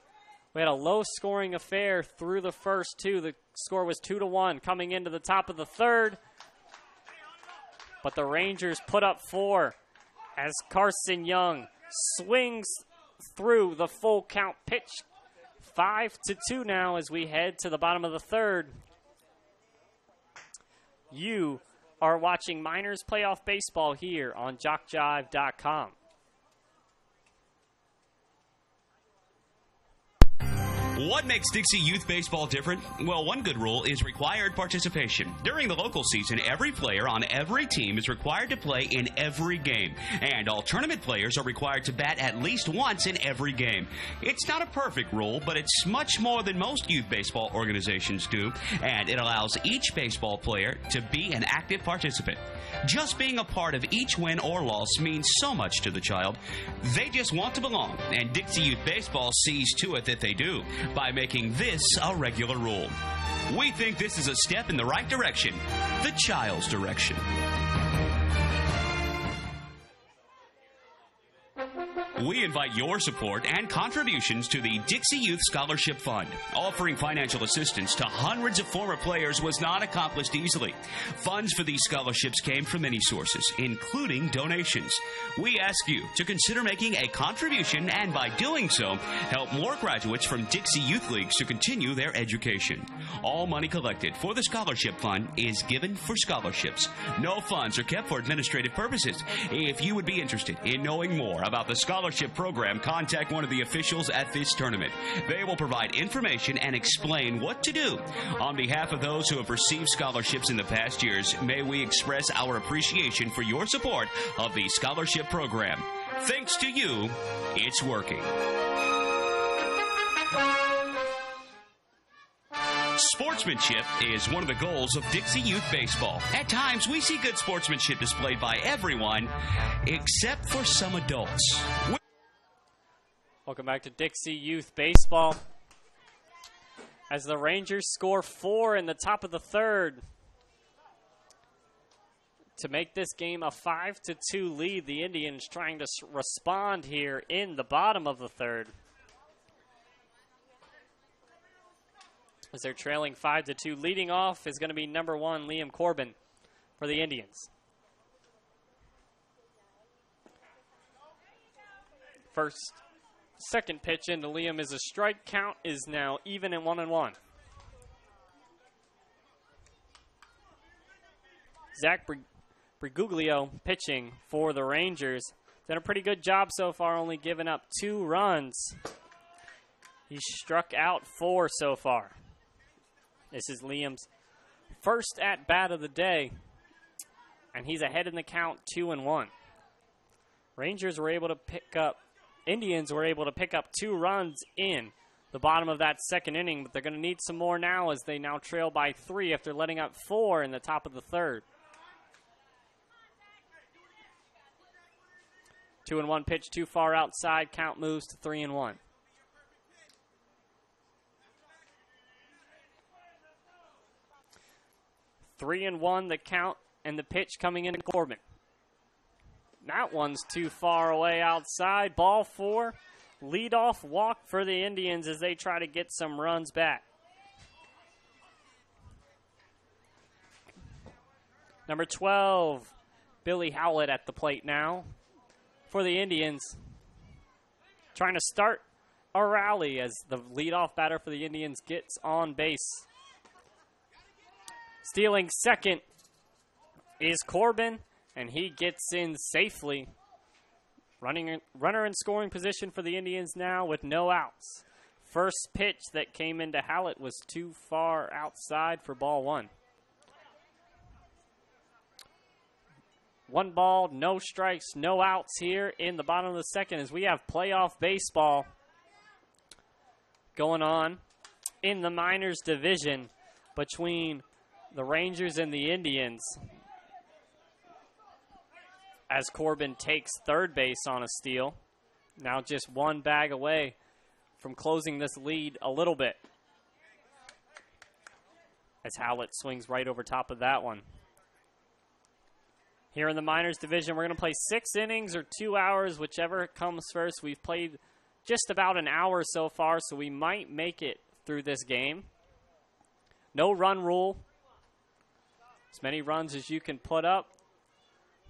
We had a low-scoring affair through the first 2. The score was 2-1 coming into the top of the third. But the Rangers put up 4 as Carson Young swings through the full count pitch. 5-2 now as we head to the bottom of the third. You are watching Miners Playoff Baseball here on JockJive.com. What makes Dixie Youth Baseball different? Well, one good rule is required participation. During the local season, every player on every team is required to play in every game. And all tournament players are required to bat at least once in every game. It's not a perfect rule, but it's much more than most youth baseball organizations do. And it allows each baseball player to be an active participant. Just being a part of each win or loss means so much to the child. They just want to belong, and Dixie Youth Baseball sees to it that they do. by making this a regular rule. We think this is a step in the right direction, the child's direction. We invite your support and contributions to the Dixie Youth Scholarship Fund. Offering financial assistance to hundreds of former players was not accomplished easily. Funds for these scholarships came from many sources, including donations. We ask you to consider making a contribution and, by doing so, help more graduates from Dixie Youth Leagues to continue their education. All money collected for the Scholarship Fund is given for scholarships. No funds are kept for administrative purposes. If you would be interested in knowing more about the scholarship program, contact one of the officials at this tournament. They will provide information and explain what to do. On behalf of those who have received scholarships in the past years, may we express our appreciation for your support of the scholarship program. Thanks to you, it's working. Sportsmanship is one of the goals of Dixie Youth Baseball. At times, we see good sportsmanship displayed by everyone, except for some adults. Welcome back to Dixie Youth Baseball. As the Rangers score 4 in the top of the third to make this game a 5-2 lead, the Indians trying to respond here in the bottom of the third. As they're trailing 5-2. Leading off is going to be number 1, Liam Corbin for the Indians. Second pitch into Liam is a strike. Count is now even at 1-1. Zach Briguglio pitching for the Rangers. Done a pretty good job so far, only giving up 2 runs. He's struck out 4 so far. This is Liam's first at-bat of the day, and he's ahead in the count 2-1. Indians were able to pick up 2 runs in the bottom of that second inning, but they're going to need some more now as they now trail by 3 after letting up 4 in the top of the third. 2-1 pitch too far outside. Count moves to 3-1. Three and 1, the count, and the pitch coming into Corbin. That one's too far away outside. Ball 4. Leadoff walk for the Indians as they try to get some runs back. Number 12, Billy Howlett at the plate now for the Indians. Trying to start a rally as the leadoff batter for the Indians gets on base. Stealing second is Corbin, and he gets in safely. Runner in scoring position for the Indians now with no outs. First pitch that came into Hallett was too far outside for ball 1. 1 ball, no strikes, no outs here in the bottom of the second as we have playoff baseball going on in the minors division between the Rangers and the Indians, as Corbin takes third base on a steal. Now just 1 bag away from closing this lead a little bit. As Howlett swings right over top of that one. Here in the minors division, we're going to play 6 innings or 2 hours, whichever comes first. We've played just about an hour so far, so we might make it through this game. No run rule. As many runs as you can put up,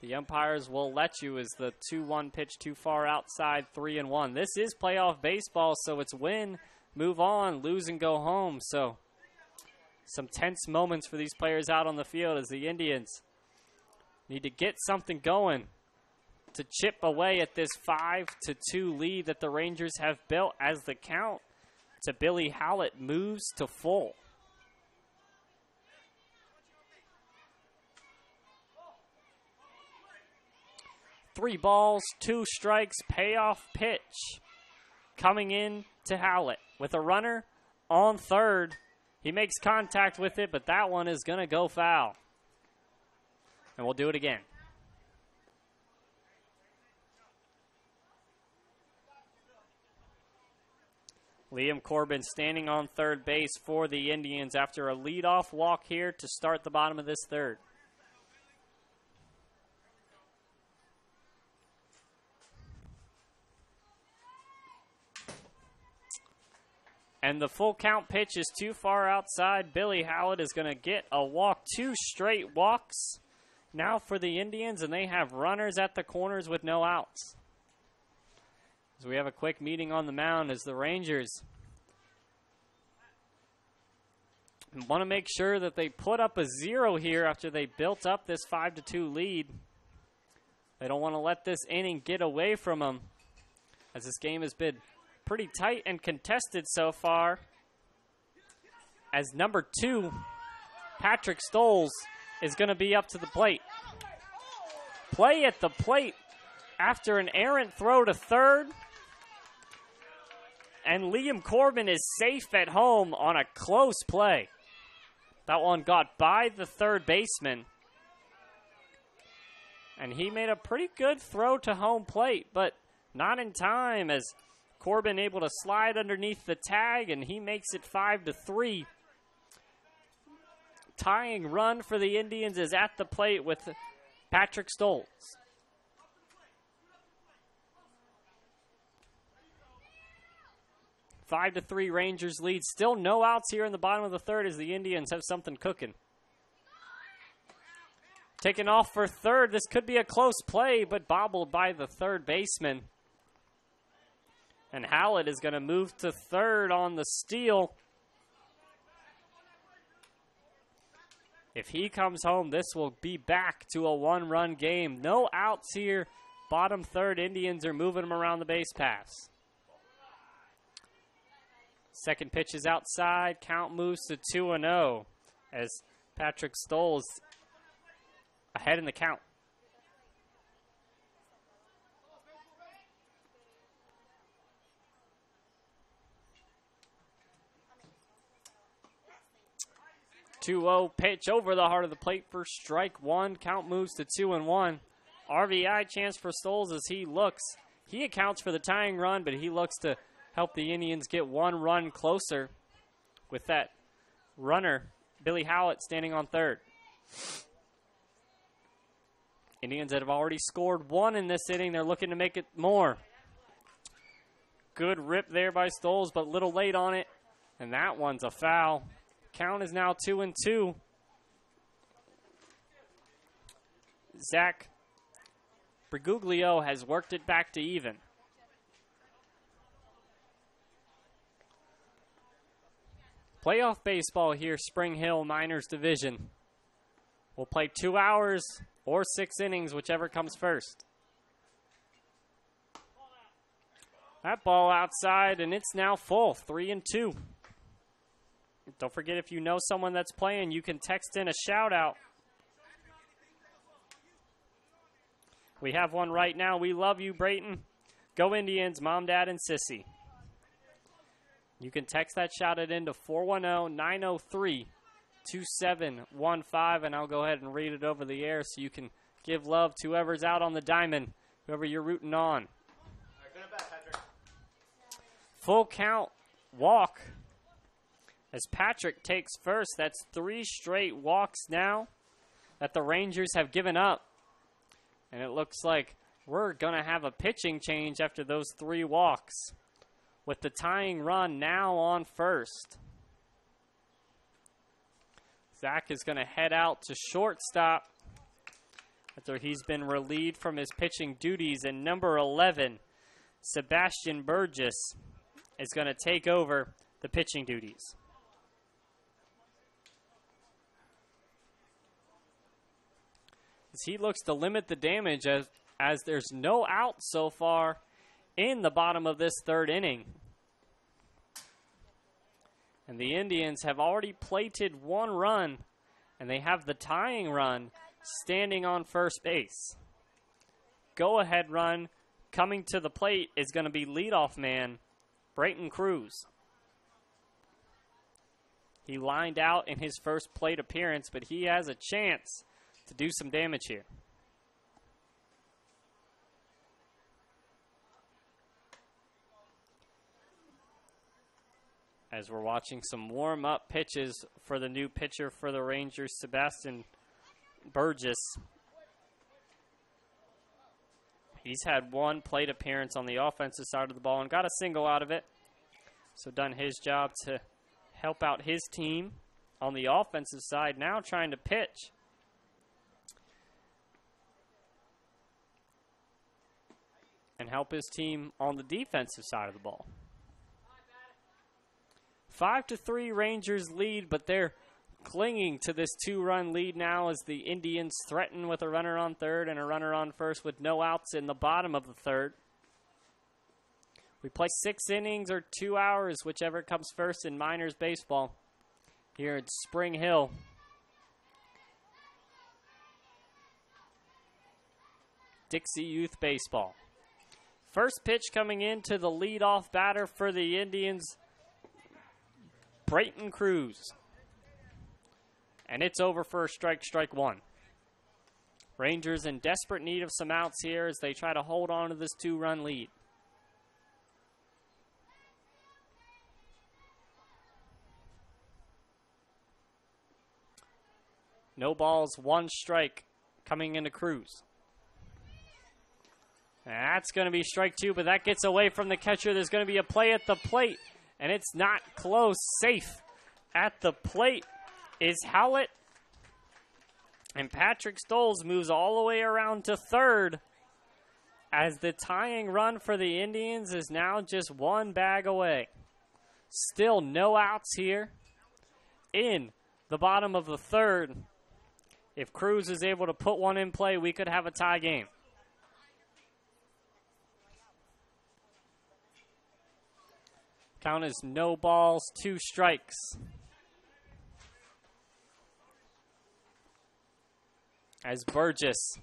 the umpires will let you as the 2-1 pitch too far outside, 3-1. This is playoff baseball, so it's win, move on, lose, and go home. So some tense moments for these players out on the field as the Indians need to get something going to chip away at this 5-2 lead that the Rangers have built as the count to Billy Howlett moves to full. 3 balls, 2 strikes, payoff pitch coming in to Howlett with a runner on third. He makes contact with it, but that one is going to go foul. And we'll do it again. Liam Corbin standing on third base for the Indians after a leadoff walk here to start the bottom of this third. And the full count pitch is too far outside. Billy Howlett is going to get a walk, 2 straight walks now for the Indians, and they have runners at the corners with no outs. So we have a quick meeting on the mound as the Rangers want to make sure that they put up a 0 here after they built up this 5-2 lead. They don't want to let this inning get away from them, as this game has been pretty tight and contested so far. As number 2, Patrick Stoles, is going to be up to the plate. Play at the plate after an errant throw to third. And Liam Corbin is safe at home on a close play. That one got by the third baseman. And he made a pretty good throw to home plate, but not in time, as Corbin able to slide underneath the tag, and he makes it 5-3. Tying run for the Indians is at the plate with Patrick Stoles. Five to 3 Rangers lead. Still no outs here in the bottom of the third as the Indians have something cooking. Taking off for third. This could be a close play, but bobbled by the third baseman. And Howlett is going to move to third on the steal. If he comes home, this will be back to a 1-run game. No outs here. Bottom third, Indians are moving them around the base paths. Second pitch is outside. Count moves to 2-0 as Patrick Stoles ahead in the count. Two-0 pitch over the heart of the plate for strike one. Count moves to 2-1. RBI chance for Stoles as he looks. He accounts for the tying run, but he looks to help the Indians get 1 run closer with that runner, Billy Howlett, standing on third. Indians that have already scored 1 in this inning, they're looking to make it more. Good rip there by Stoles, but a little late on it, and that one's a foul. Count is now 2-2. Zach Berguglio has worked it back to even. Playoff baseball here, Spring Hill Miners Division. We'll play 2 hours or 6 innings, whichever comes first. That ball outside, and it's now full, 3-2. Don't forget, if you know someone that's playing, you can text in a shout-out. We have one right now. We love you, Brayton. Go Indians, Mom, Dad, and Sissy. You can text that shout-out into 410-903-2715, and I'll go ahead and read it over the air so you can give love to whoever's out on the diamond, whoever you're rooting on. Full count walk as Patrick takes first. That's 3 straight walks now that the Rangers have given up. And it looks like we're going to have a pitching change after those 3 walks, with the tying run now on first. Zach is going to head out to shortstop after he's been relieved from his pitching duties, and number 11, Sebastian Burgess, is going to take over the pitching duties. As he looks to limit the damage as there's no out so far in the bottom of this third inning. And the Indians have already plated 1 run, and they have the tying run standing on first base. Go-ahead run coming to the plate is going to be leadoff man Brayton Cruz. He lined out in his first plate appearance, but he has a chance to do some damage here. As we're watching some warm-up pitches for the new pitcher for the Rangers, Sebastian Burgess. He's had one plate appearance on the offensive side of the ball and got a single out of it. So done his job to help out his team on the offensive side. Now trying to pitch. And help his team on the defensive side of the ball. 5-3 Rangers lead, but they're clinging to this 2-run lead now as the Indians threaten with a runner on third and a runner on first with no outs in the bottom of the third. We play 6 innings or 2 hours, whichever comes first in minors baseball here at Spring Hill. Dixie Youth Baseball. First pitch coming into the leadoff batter for the Indians, Brayton Cruz. And it's over for a strike one. Rangers in desperate need of some outs here as they try to hold on to this 2-run lead. No balls, 1 strike coming into Cruz. That's going to be strike 2, but that gets away from the catcher. There's going to be a play at the plate, and it's not close. Safe at the plate is Howlett. And Patrick Stoles moves all the way around to third as the tying run for the Indians is now just 1 bag away. Still no outs here in the bottom of the third. If Cruz is able to put one in play, we could have a tie game. Count is no balls, 2 strikes. As Burgess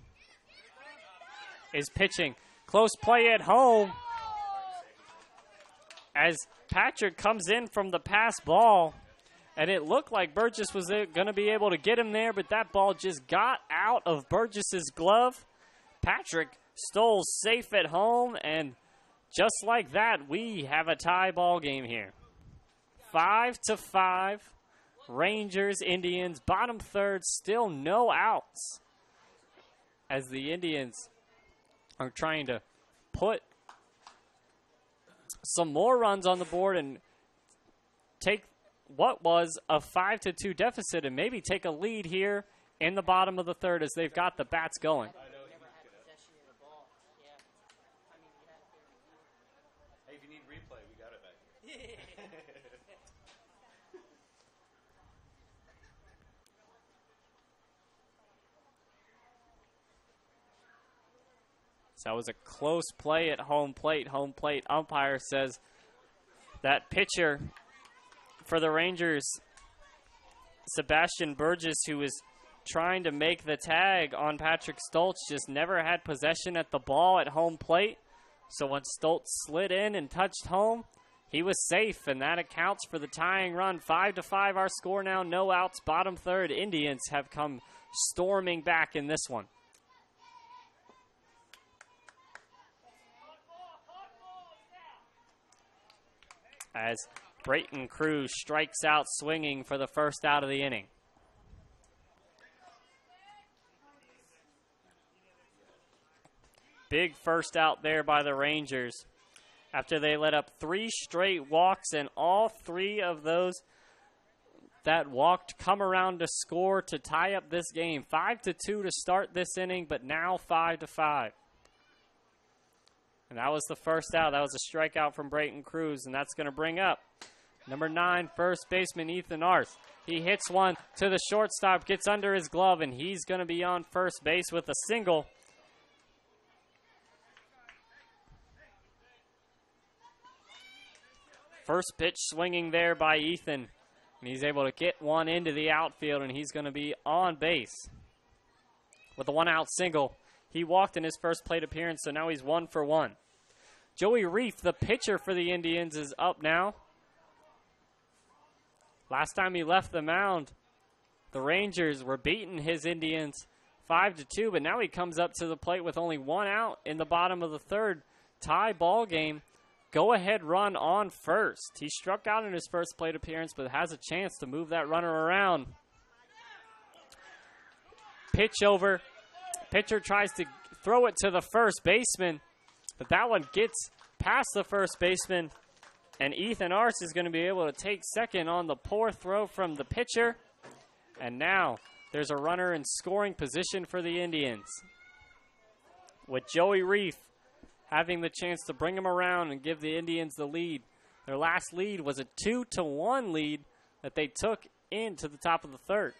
is pitching. Close play at home. As Patrick comes in from the pass ball. And it looked like Burgess was going to be able to get him there, but that ball just got out of Burgess's glove. Patrick Stoles safe at home, and just like that, we have a tie ball game here. 5-5. Rangers, Indians, bottom third, still no outs. As the Indians are trying to put some more runs on the board and take what was a 5-2 deficit and maybe take a lead here in the bottom of the third as they've got the bats going. Hey, if you need replay, we got it back. So that was a close play at home plate. Home plate umpire says that pitcher for the Rangers, Sebastian Burgess, who was trying to make the tag on Patrick Stoltz, just never had possession at the ball at home plate. So when Stoltz slid in and touched home, he was safe, and that accounts for the tying run. 5-5 our score now, no outs, bottom third. Indians have come storming back in this one. As Brayton Cruz strikes out swinging for the first out of the inning. Big first out there by the Rangers after they let up 3 straight walks, and all 3 of those that walked come around to score to tie up this game. 5-2 to start this inning, but now 5-5. And that was the first out. That was a strikeout from Brayton Cruz, and that's going to bring up number 9, first baseman Ethan Arth. He hits one to the shortstop, gets under his glove, and he's going to be on first base with a single. First pitch swinging there by Ethan, and he's able to get one into the outfield, and he's going to be on base with a 1-out single. He walked in his first plate appearance, so now he's 1 for 1. Joey Reef, the pitcher for the Indians, is up now. Last time he left the mound, the Rangers were beating his Indians 5-2, but now he comes up to the plate with only 1 out in the bottom of the third. Tie ball game. go-ahead run on first. He struck out in his first plate appearance, but has a chance to move that runner around. Pitch over. Pitcher tries to throw it to the first baseman, but that one gets past the first baseman, and Ethan Arce is going to be able to take second on the poor throw from the pitcher. And now there's a runner in scoring position for the Indians, with Joey Reef having the chance to bring him around and give the Indians the lead. Their last lead was a 2-1 lead that they took into the top of the third.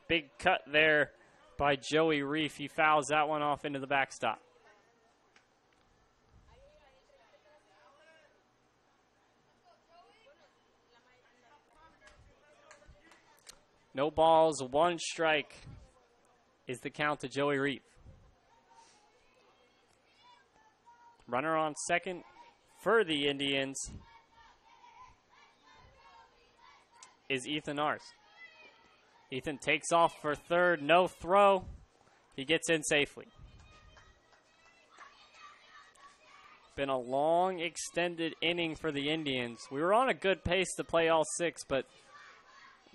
Big cut there by Joey Reef. He fouls that one off into the backstop. No balls, 1 strike is the count to Joey Reef. Runner on second for the Indians is Ethan Arce. Ethan takes off for third, no throw. He gets in safely. Been a long, extended inning for the Indians. We were on a good pace to play all 6, but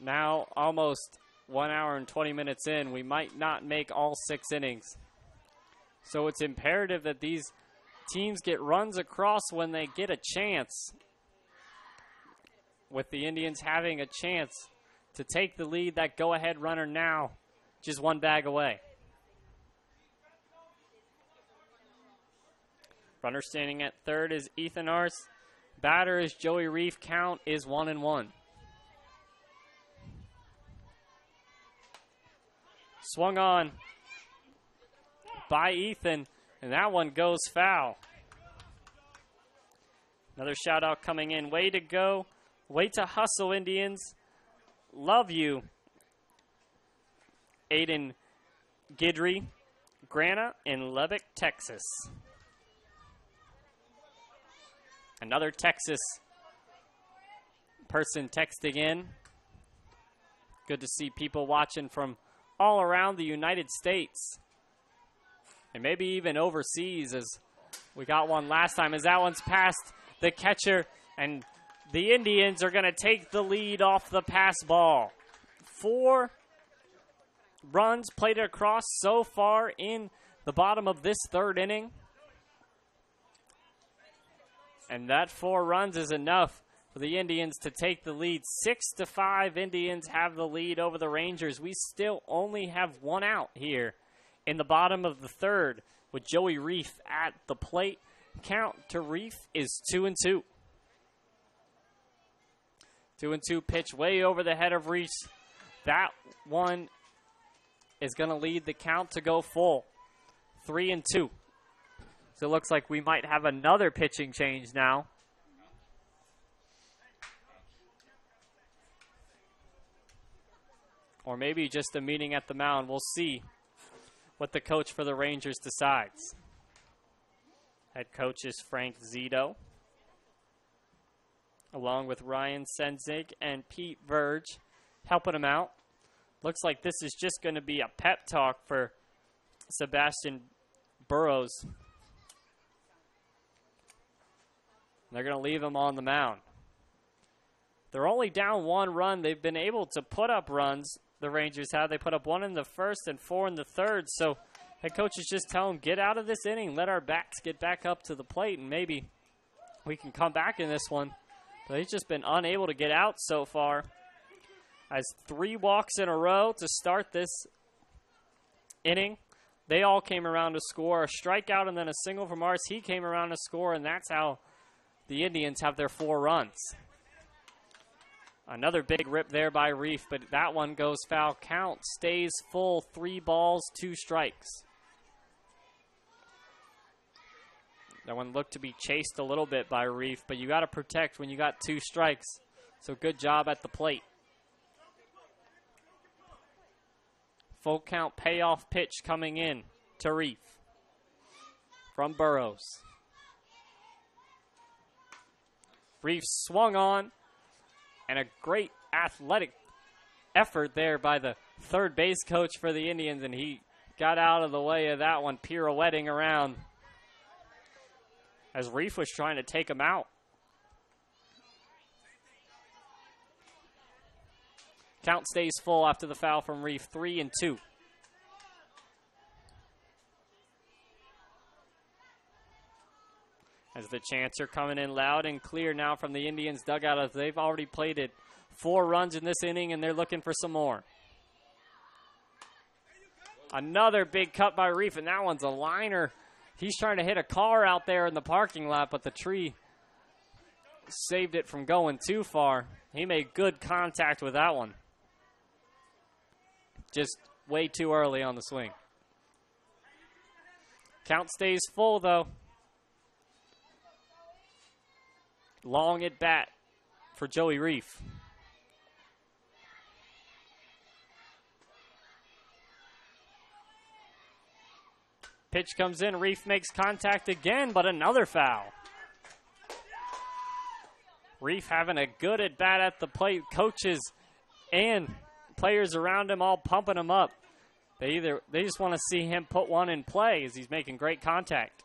now almost 1 hour and 20 minutes in, we might not make all 6 innings. So it's imperative that these teams get runs across when they get a chance, with the Indians having a chance to take the lead. That go-ahead runner now just 1 bag away. Runner standing at third is Ethan Arce. Batter is Joey Reef. Count is 1-1. Swung on by Ethan, and that one goes foul. Another shout out coming in. Way to go. Way to hustle, Indians. Love you. Aiden Gidry, Grana in Lubbock, Texas. Another Texas person texting in. Good to see people watching from all around the United States, and maybe even overseas, as we got one last time, as that one's past the catcher, and the Indians are going to take the lead off the pass ball. 4 runs played across so far in the bottom of this third inning, and that 4 runs is enough for the Indians to take the lead. 6-5, Indians have the lead over the Rangers. We still only have 1 out here in the bottom of the third, with Joey Reef at the plate. Count to Reef is 2-2. 2-2 pitch way over the head of Reef. That one is going to lead the count to go full. 3-2. So it looks like we might have another pitching change now. Or maybe just a meeting at the mound. We'll see what the coach for the Rangers decides. Head coach is Frank Zito, along with Ryan Senzig and Pete Verge helping him out. Looks like this is just going to be a pep talk for Sebastian Burrows. They're going to leave him on the mound. They're only down 1 run. They've been able to put up runs, the Rangers have. They put up 1 in the first and 4 in the third. So head coach is just telling them, get out of this inning, let our backs get back up to the plate, and maybe we can come back in this one. But he's just been unable to get out so far. Has 3 walks in a row to start this inning. They all came around to score. A strikeout and then a single from Arce. He came around to score, and that's how the Indians have their 4 runs. Another big rip there by Reef, but that one goes foul. Count stays full. 3 balls, 2 strikes. That one looked to be chased a little bit by Reef, but you got to protect when you got 2 strikes. So good job at the plate. Full count payoff pitch coming in to Reef from Burrows. Reef swung on, and a great athletic effort there by the third base coach for the Indians, and he got out of the way of that one, pirouetting around. as Reef was trying to take him out. Count stays full after the foul from Reef, 3-2. As the chants are coming in loud and clear now from the Indians dugout, as they've already plated 4 runs in this inning and they're looking for some more. Another big cut by Reef, and that one's a liner. He's trying to hit a car out there in the parking lot, but the tree saved it from going too far. He made good contact with that one. Just way too early on the swing. Count stays full, though. Long at bat for Joey Reef. Pitch comes in. Reef makes contact again, but another foul. Reef having a good at bat at the plate. Coaches and players around him all pumping him up. They just want to see him put one in play as he's making great contact.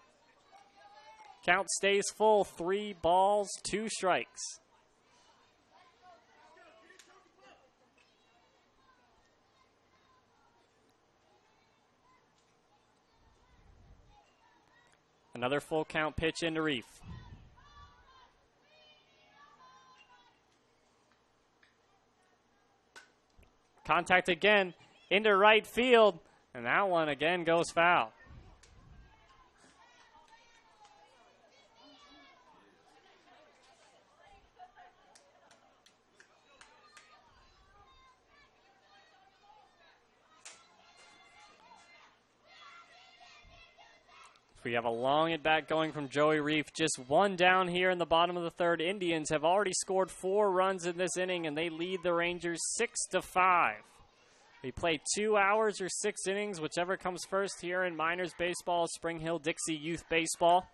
Count stays full, 3 balls, 2 strikes. Another full count pitch into Reef. Contact again into right field, and that one again goes foul. We have a long at bat going from Joey Reef. Just 1 down here in the bottom of the 3rd. Indians have already scored 4 runs in this inning, and they lead the Rangers 6-5. We play 2 hours or 6 innings, whichever comes first here in Miners Baseball, Spring Hill Dixie Youth Baseball.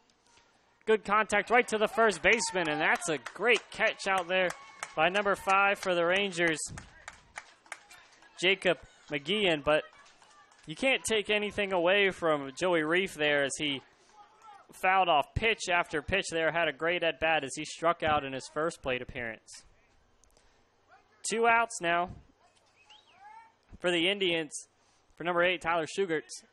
Good contact right to the first baseman, and that's a great catch out there by number 5 for the Rangers, Jacob McGeehan, but you can't take anything away from Joey Reef there as he fouled off pitch after pitch there, had a great at-bat as he struck out in his first plate appearance. 2 outs now for the Indians for number 8, Tyler Schugerts.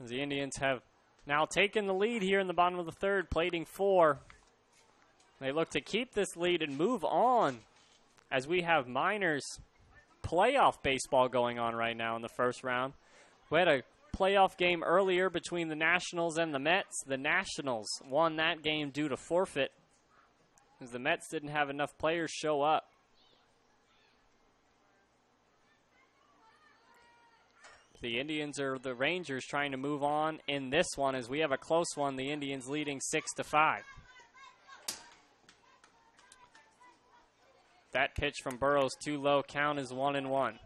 As the Indians have now taken the lead here in the bottom of the 3rd, plating 4. They look to keep this lead and move on as we have Miners playoff baseball going on right now in the first round. We had a playoff game earlier between the Nationals and the Mets. The Nationals won that game due to forfeit as the Mets didn't have enough players show up. The Indians or the Rangers trying to move on in this one as we have a close one. The Indians leading 6-5. That pitch from Burrows too low. Count is 1-1.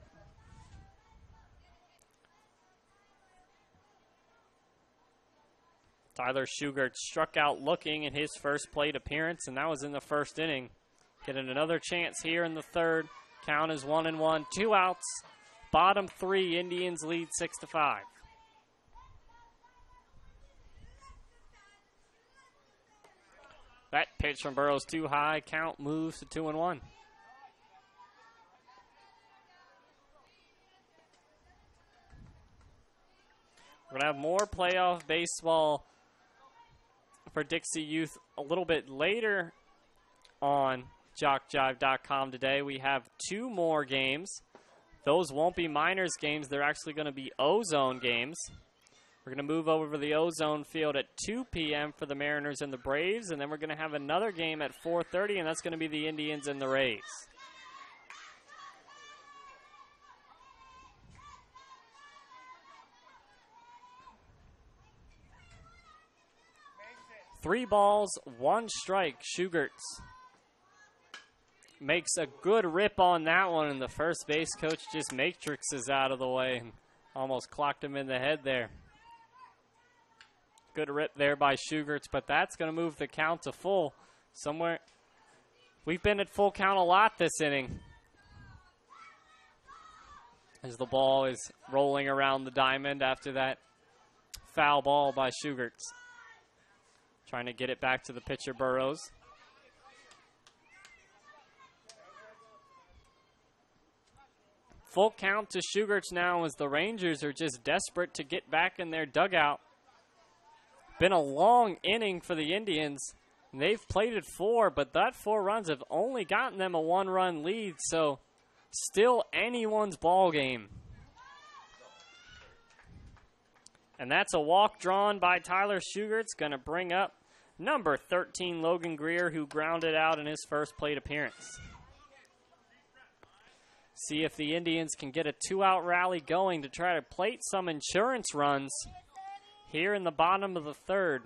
Tyler Schugerts struck out looking in his first plate appearance, and that was in the first inning. Getting another chance here in the 3rd. Count is 1-1. 2 outs. Bottom 3. Indians lead 6-5. That pitch from Burrows too high. Count moves to 2-1. We're going to have more playoff baseball for Dixie Youth a little bit later on JockJive.com today. We have 2 more games. Those won't be Miners games. They're actually going to be Ozone games. We're going to move over to the Ozone field at 2 p.m. for the Mariners and the Braves, and then we're going to have another game at 4:30, and that's going to be the Indians and the Rays. Three balls, 1 strike. Schugerts makes a good rip on that one, and the first base coach just matrixes out of the way and almost clocked him in the head there. Good rip there by Schugerts, but that's going to move the count to full somewhere. We've been at full count a lot this inning. as the ball is rolling around the diamond after that foul ball by Schugerts. Trying to get it back to the pitcher, Burrows. Full count to Schugerts now as the Rangers are just desperate to get back in their dugout. Been a long inning for the Indians. They've played it 4, but that 4 runs have only gotten them a 1-run lead, so still anyone's ball game. And that's a walk drawn by Tyler Schugerts, going to bring up number 13, Logan Greer, who grounded out in his first plate appearance. See if the Indians can get a 2-out rally going to try to plate some insurance runs here in the bottom of the third.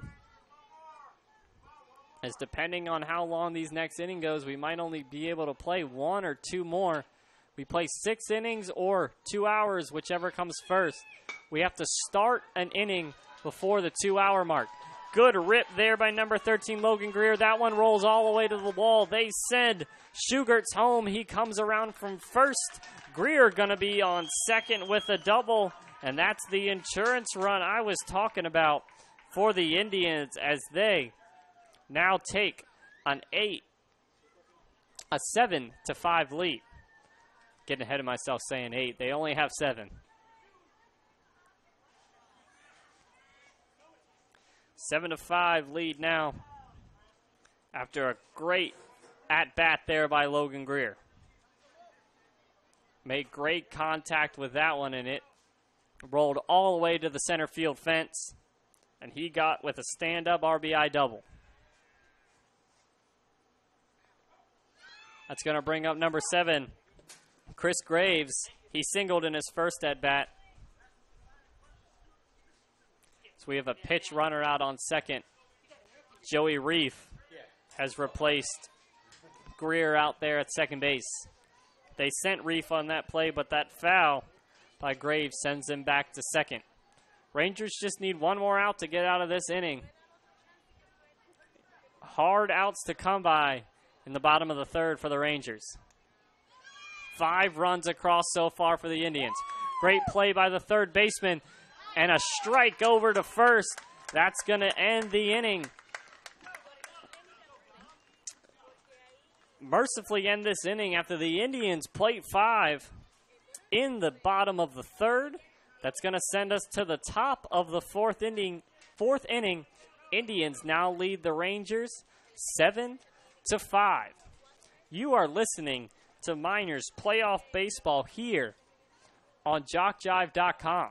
As depending on how long these next inning goes, we might only be able to play 1 or 2 more. We play 6 innings or 2 hours, whichever comes first. We have to start an inning before the 2-hour mark. Good rip there by number 13, Logan Greer. That one rolls all the way to the wall. They send Schugerts home. He comes around from first. Greer going to be on second with a double. And that's the insurance run I was talking about for the Indians as they now take a 7-5 lead. Getting ahead of myself saying 8. They only have 7. 7-5 lead now after a great at-bat there by Logan Greer. Made great contact with that one, and it rolled all the way to the center field fence, and he got with a stand-up RBI double. That's going to bring up number 7, Chris Graves. He singled in his first at-bat. So we have a pitch runner out on second. Joey Reef has replaced Greer out there at second base. They sent Reef on that play, but that foul by Graves sends him back to second. Rangers just need 1 more out to get out of this inning. Hard outs to come by in the bottom of the third for the Rangers. 5 runs across so far for the Indians. Great play by the third baseman. And a strike over to first. That's going to end the inning. Mercifully end this inning after the Indians plate 5 in the bottom of the third. That's going to send us to the top of the fourth inning. Indians now lead the Rangers 7-5. You are listening to Miners Playoff Baseball here on JockJive.com.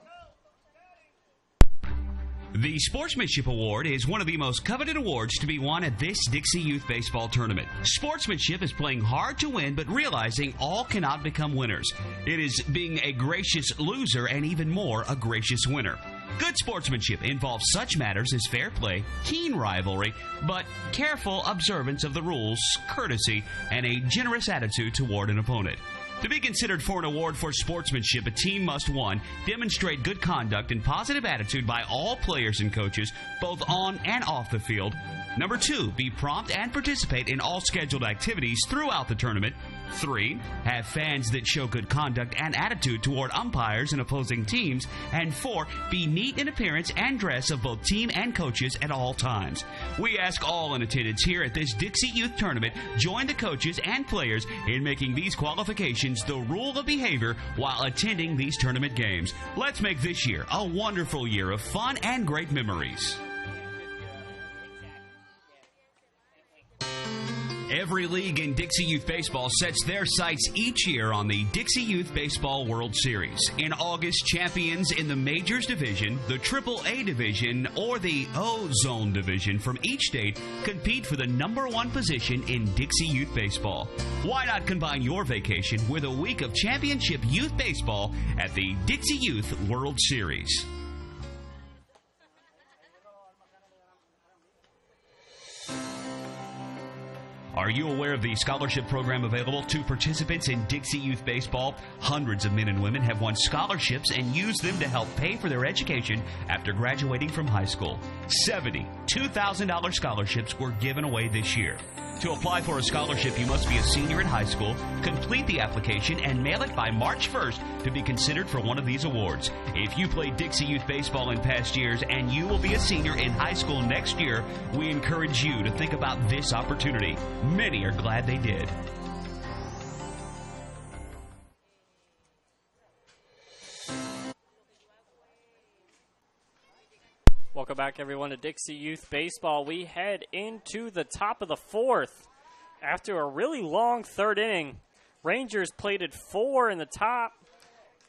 The Sportsmanship Award is one of the most coveted awards to be won at this Dixie Youth Baseball Tournament. Sportsmanship is playing hard to win, but realizing all cannot become winners. It is being a gracious loser and even more a gracious winner. Good sportsmanship involves such matters as fair play, keen rivalry, but careful observance of the rules, courtesy, and a generous attitude toward an opponent. To be considered for an award for sportsmanship, a team must, 1, demonstrate good conduct and positive attitude by all players and coaches, both on and off the field. Number 2, be prompt and participate in all scheduled activities throughout the tournament. 3, have fans that show good conduct and attitude toward umpires and opposing teams. And 4, be neat in appearance and dress of both team and coaches at all times. We ask all in attendance here at this Dixie Youth Tournament join the coaches and players in making these qualifications the rule of behavior while attending these tournament games. Let's make this year a wonderful year of fun and great memories. Every league in Dixie Youth Baseball sets their sights each year on the Dixie Youth Baseball World Series. In August, champions in the Majors Division, the Triple-A Division, or the O-Zone Division from each state compete for the number 1 position in Dixie Youth Baseball. Why not combine your vacation with a week of championship youth baseball at the Dixie Youth World Series? Are you aware of the scholarship program available to participants in Dixie Youth Baseball? Hundreds of men and women have won scholarships and used them to help pay for their education after graduating from high school. 70 $2,000 scholarships were given away this year. To apply for a scholarship, you must be a senior in high school, complete the application, and mail it by March 1st to be considered for one of these awards. If you played Dixie Youth Baseball in past years and you will be a senior in high school next year, we encourage you to think about this opportunity. Many are glad they did. Welcome back, everyone, to Dixie Youth Baseball. We head into the top of the fourth. After a really long third inning, Rangers plated 4 in the top.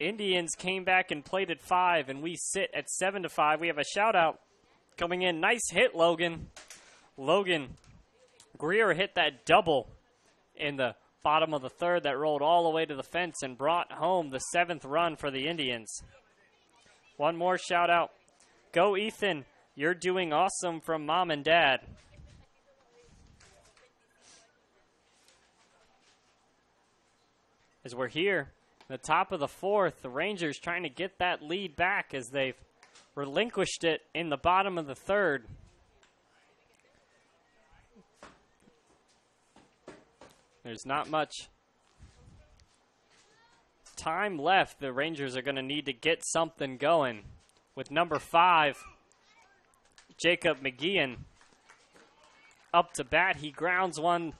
Indians came back and plated 5, and we sit at 7-5. We have a shout-out coming in. Nice hit, Logan. Logan Greer hit that double in the bottom of the third that rolled all the way to the fence and brought home the 7th run for the Indians. One more shout-out. Go, Ethan. You're doing awesome from Mom and Dad. As we're here, the top of the fourth, the Rangers trying to get that lead back as they've relinquished it in the bottom of the third. There's not much time left. The Rangers are going to need to get something going. With number 5, Jacob McGeehan up to bat. He grounds one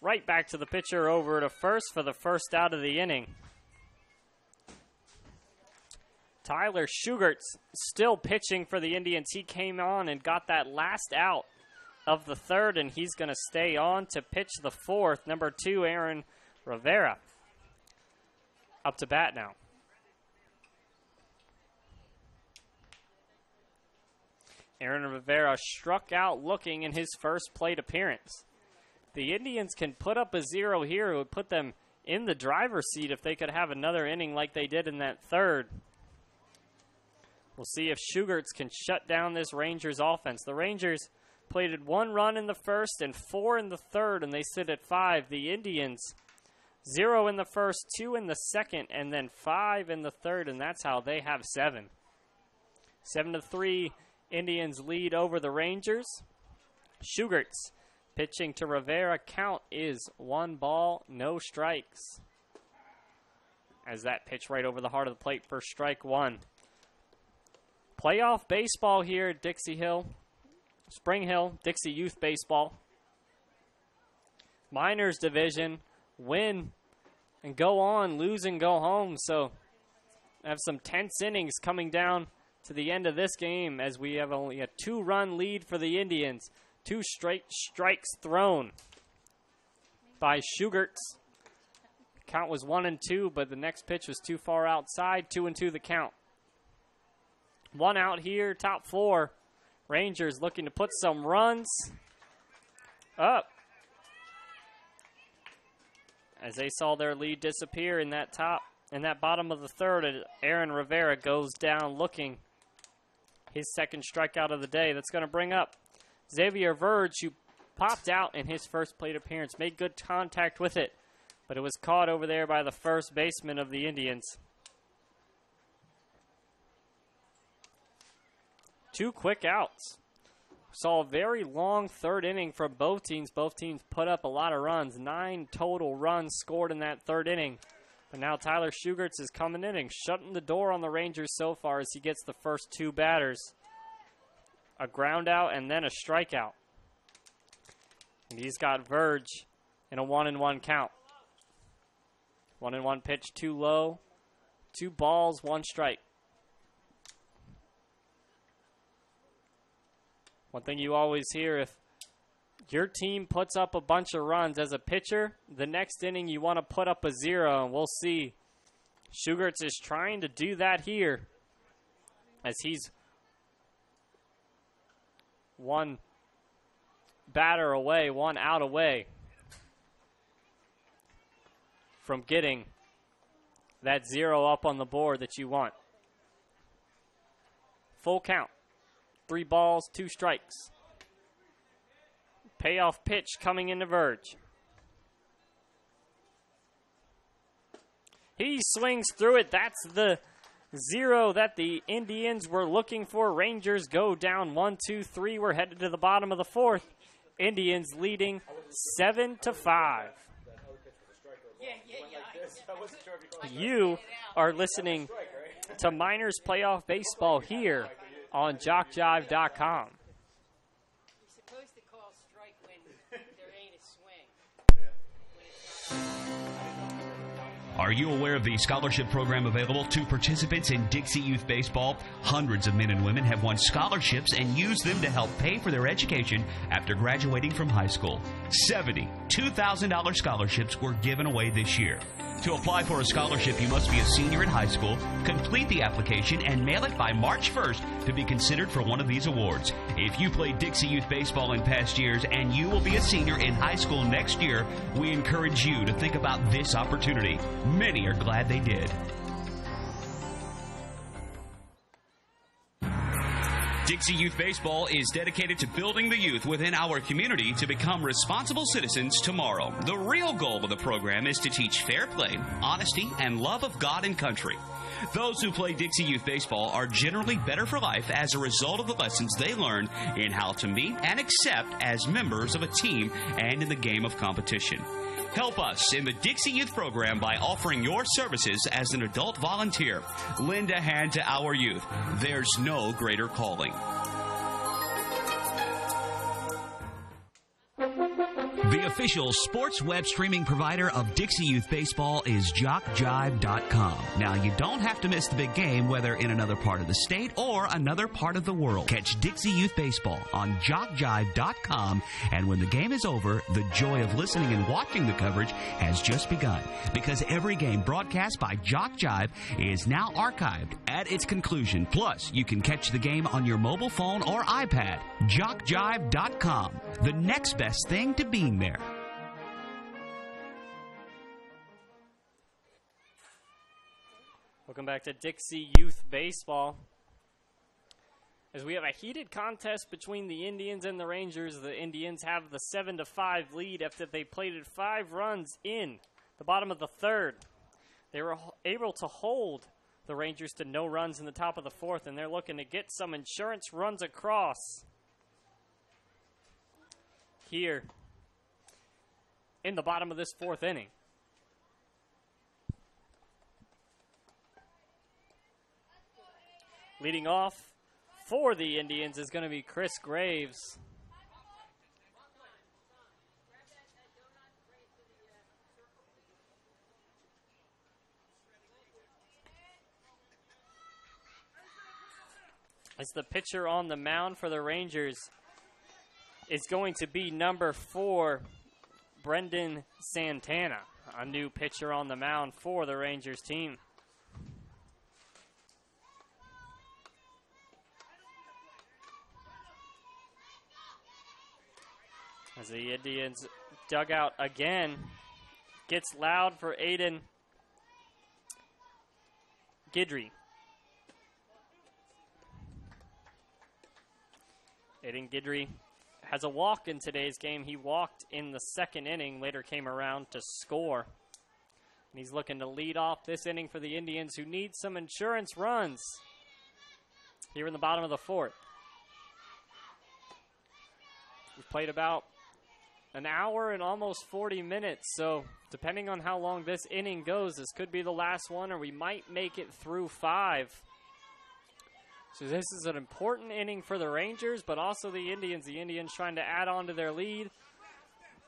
right back to the pitcher over to first for the first out of the inning. Tyler Schugert's still pitching for the Indians. He came on and got that last out of the third, and he's going to stay on to pitch the fourth. Number 2, Aaron Rivera up to bat now. Aaron Rivera struck out looking in his first plate appearance. The Indians can put up a 0 here. It would put them in the driver's seat if they could have another inning like they did in that third. We'll see if Schugert's can shut down this Rangers offense. The Rangers plated 1 run in the first and 4 in the third, and they sit at 5. The Indians, 0 in the first, 2 in the second, and then 5 in the third, and that's how they have 7. 7-3. Indians lead over the Rangers. Schugert's pitching to Rivera. Count is 1 ball, no strikes. As that pitch right over the heart of the plate for strike 1. Playoff baseball here at Spring Hill, Dixie Youth Baseball. Minors division, win and go on, lose and go home. So have some tense innings coming down to the end of this game as we have only a 2-run lead for the Indians. 2 straight strikes thrown by Schugert's. Count was 1-2, but the next pitch was too far outside. 2-2 the count. 1 out here, top 4. Rangers looking to put some runs up as they saw their lead disappear in that bottom of the third. Aaron Rivera goes down looking. His second strikeout of the day. That's going to bring up Xavier Verge, who popped out in his first plate appearance. Made good contact with it, but it was caught over there by the first baseman of the Indians. 2 quick outs. Saw a very long third inning from both teams. Both teams put up a lot of runs. 9 total runs scored in that third inning. But now Tyler Schugert's is coming in and shutting the door on the Rangers so far as he gets the first 2 batters. A ground out and then a strikeout. And he's got Verge in a 1-1 count. 1-1 pitch, too low. 2 balls, 1 strike. One thing you always hear, if your team puts up a bunch of runs as a pitcher, the next inning you want to put up a 0, and we'll see. Schugert's is trying to do that here as he's 1 batter away, 1 out away from getting that 0 up on the board that you want. Full count. 3 balls, 2 strikes. Payoff pitch coming into Verge. He swings through it. That's the 0 that the Indians were looking for. Rangers go down 1-2-3. We're headed to the bottom of the fourth. Indians leading 7-5. You are listening to Miners Playoff Baseball here on JockJive.com. You're supposed to call strike when there ain't a swing. Are you aware of the scholarship program available to participants in Dixie Youth Baseball? Hundreds of men and women have won scholarships and used them to help pay for their education after graduating from high school. 70 $2,000 scholarships were given away this year. To apply for a scholarship, you must be a senior in high school, complete the application, and mail it by March 1st to be considered for one of these awards. If you played Dixie Youth Baseball in past years and you will be a senior in high school next year, we encourage you to think about this opportunity. Many are glad they did. Dixie Youth Baseball is dedicated to building the youth within our community to become responsible citizens tomorrow. The real goal of the program is to teach fair play, honesty, and love of God and country. Those who play Dixie Youth Baseball are generally better for life as a result of the lessons they learn in how to meet and accept as members of a team and in the game of competition. Help us in the Dixie Youth program by offering your services as an adult volunteer. Lend a hand to our youth. There's no greater calling. The official sports web streaming provider of Dixie Youth Baseball is JockJive.com. Now, you don't have to miss the big game, whether in another part of the state or another part of the world. Catch Dixie Youth Baseball on JockJive.com, and when the game is over, the joy of listening and watching the coverage has just begun, because every game broadcast by JockJive is now archived at its conclusion. Plus, you can catch the game on your mobile phone or iPad. JockJive.com, the next best thing to being there. Welcome back to Dixie Youth Baseball. As we have a heated contest between the Indians and the Rangers, the Indians have the 7-5 lead after they plated 5 runs in the bottom of the third. They were able to hold the Rangers to no runs in the top of the fourth, and they're looking to get some insurance runs across here in the bottom of this fourth inning. Leading off for the Indians is going to be Chris Graves. As the pitcher on the mound for the Rangers is going to be number 4, Brendan Santana, a new pitcher on the mound for the Rangers team. As the Indians dugout again gets loud for Aiden Guidry. Aiden Guidry has a walk in today's game. He walked in the second inning, later came around to score. And he's looking to lead off this inning for the Indians, who need some insurance runs here in the bottom of the fourth. We've played about an hour and almost 40 minutes, so depending on how long this inning goes, this could be the last one, or we might make it through 5. So this is an important inning for the Rangers, but also the Indians. The Indians trying to add on to their lead.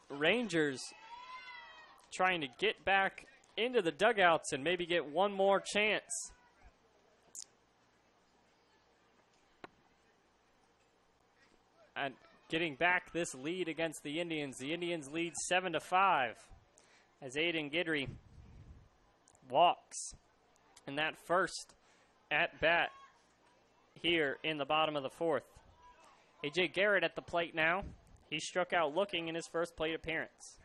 Rangers trying to get back into the dugouts and maybe get one more chance. And getting back this lead against the Indians. The Indians lead 7-5 as Aiden Guidry walks in that first at bat here in the bottom of the fourth. A.J. Garrett at the plate now. He struck out looking in his first plate appearance.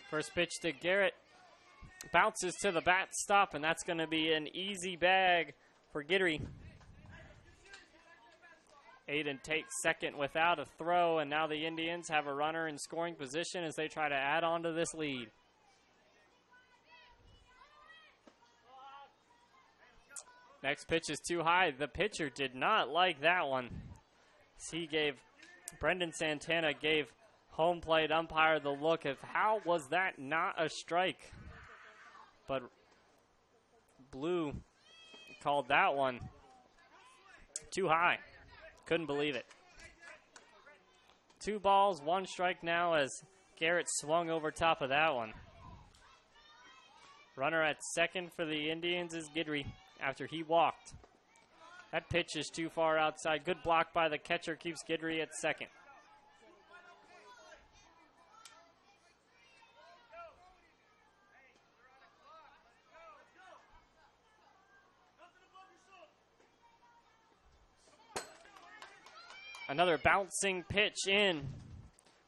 First pitch to Garrett. Bounces to the bat stop, and that's going to be an easy bag for Guidry. Aiden takes second without a throw, and now the Indians have a runner in scoring position as they try to add on to this lead. Next pitch is too high. The pitcher did not like that one. Brendan Santana gave home plate umpire the look of how was that not a strike? But Blue called that one too high. Couldn't believe it. 2 balls, 1 strike now as Garrett swung over top of that one. Runner at second for the Indians is Guidry after he walked. That pitch is too far outside. Good block by the catcher, keeps Guidry at second. Another bouncing pitch in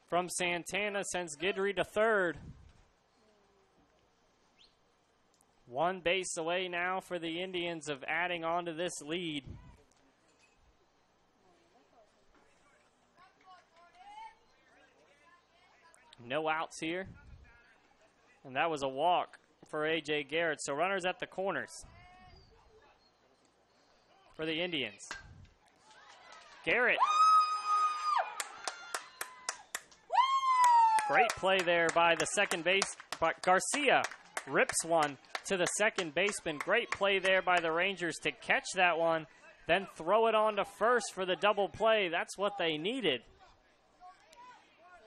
from Santana sends Guidry to third. 1 base away now for the Indians of adding on to this lead. No outs here. And that was a walk for A.J. Garrett. So runners at the corners for the Indians. Garrett. Great play there by the second base, but Garcia rips one to the second baseman. Great play there by the Rangers to catch that one, then throw it on to first for the double play. That's what they needed.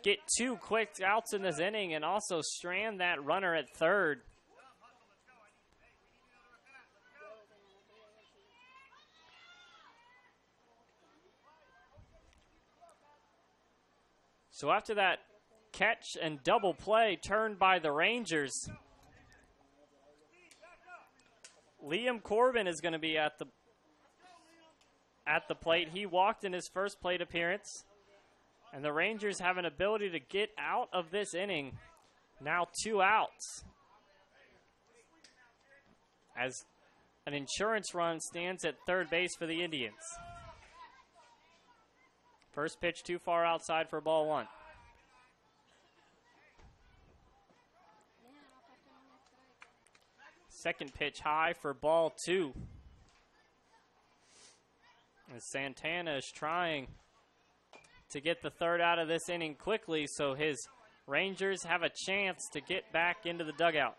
Get 2 quick outs in this inning and also strand that runner at third. So after that catch and double play turned by the Rangers, Liam Corbin is going to be at the plate. He walked in his first plate appearance, and the Rangers have an ability to get out of this inning. Now 2 outs as an insurance run stands at third base for the Indians. First pitch too far outside for ball 1. Second pitch high for ball 2. As Santana is trying to get the third out of this inning quickly so his Rangers have a chance to get back into the dugout.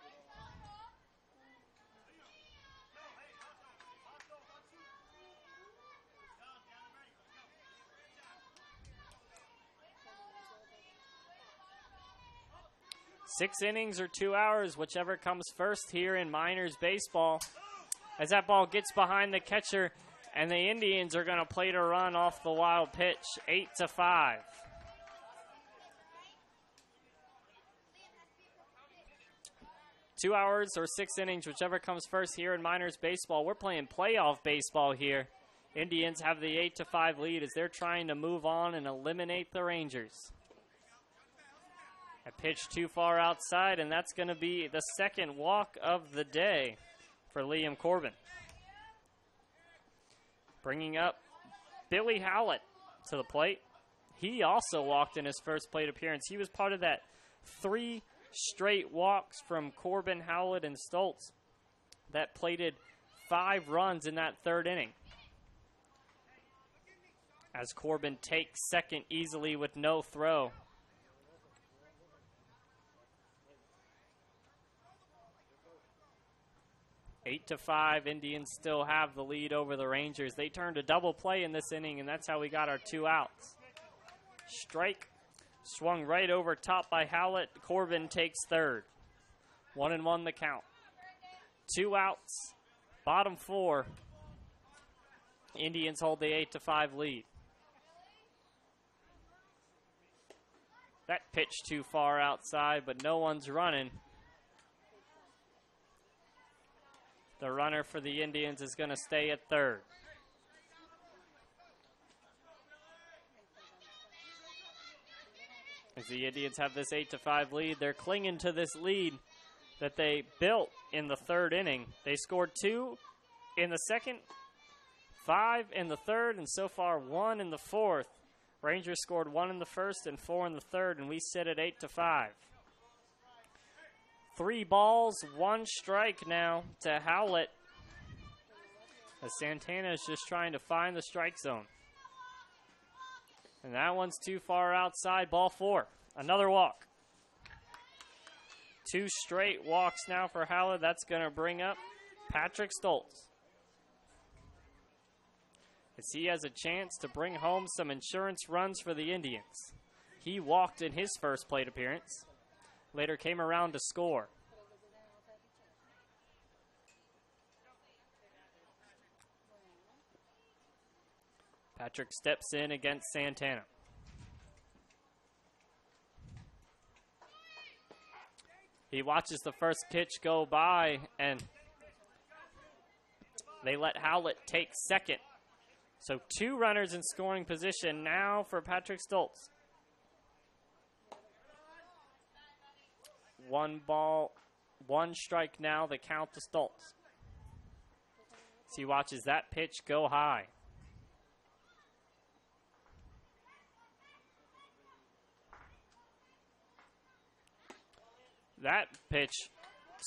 Six innings or 2 hours, whichever comes first here in Miners baseball. As that ball gets behind the catcher, and the Indians are going to play to run off the wild pitch, 8-5. Two hours or 6 innings, whichever comes first here in Miners baseball. We're playing playoff baseball here. Indians have the 8-5 lead as they're trying to move on and eliminate the Rangers. A pitch too far outside, and that's going to be the second walk of the day for Liam Corbin. Bringing up Billy Howlett to the plate. He also walked in his first plate appearance. He was part of that 3 straight walks from Corbin, Howlett, and Stoltz that plated 5 runs in that third inning. As Corbin takes second easily with no throw. 8-5, Indians still have the lead over the Rangers. They turned a double play in this inning, and that's how we got our 2 outs. Strike swung right over top by Howlett. Corbin takes third. 1-1 the count. 2 outs, bottom 4. Indians hold the 8-5 lead. That pitch too far outside, but no one's running. The runner for the Indians is going to stay at third. As the Indians have this 8-5 lead, they're clinging to this lead that they built in the third inning. They scored 2 in the second, 5 in the third, and so far 1 in the fourth. Rangers scored 1 in the first and 4 in the third, and we sit at 8-5. 3 balls, 1 strike now to Howlett, as Santana is just trying to find the strike zone. And that one's too far outside, ball 4. Another walk. 2 straight walks now for Howlett. That's going to bring up Patrick Stoltz, as he has a chance to bring home some insurance runs for the Indians. He walked in his first plate appearance, later came around to score. Patrick steps in against Santana. He watches the first pitch go by, and they let Howlett take second. So 2 runners in scoring position now for Patrick Stoltz. 1 ball, 1 strike now, the count to Stoltz. So he watches that pitch go high. That pitch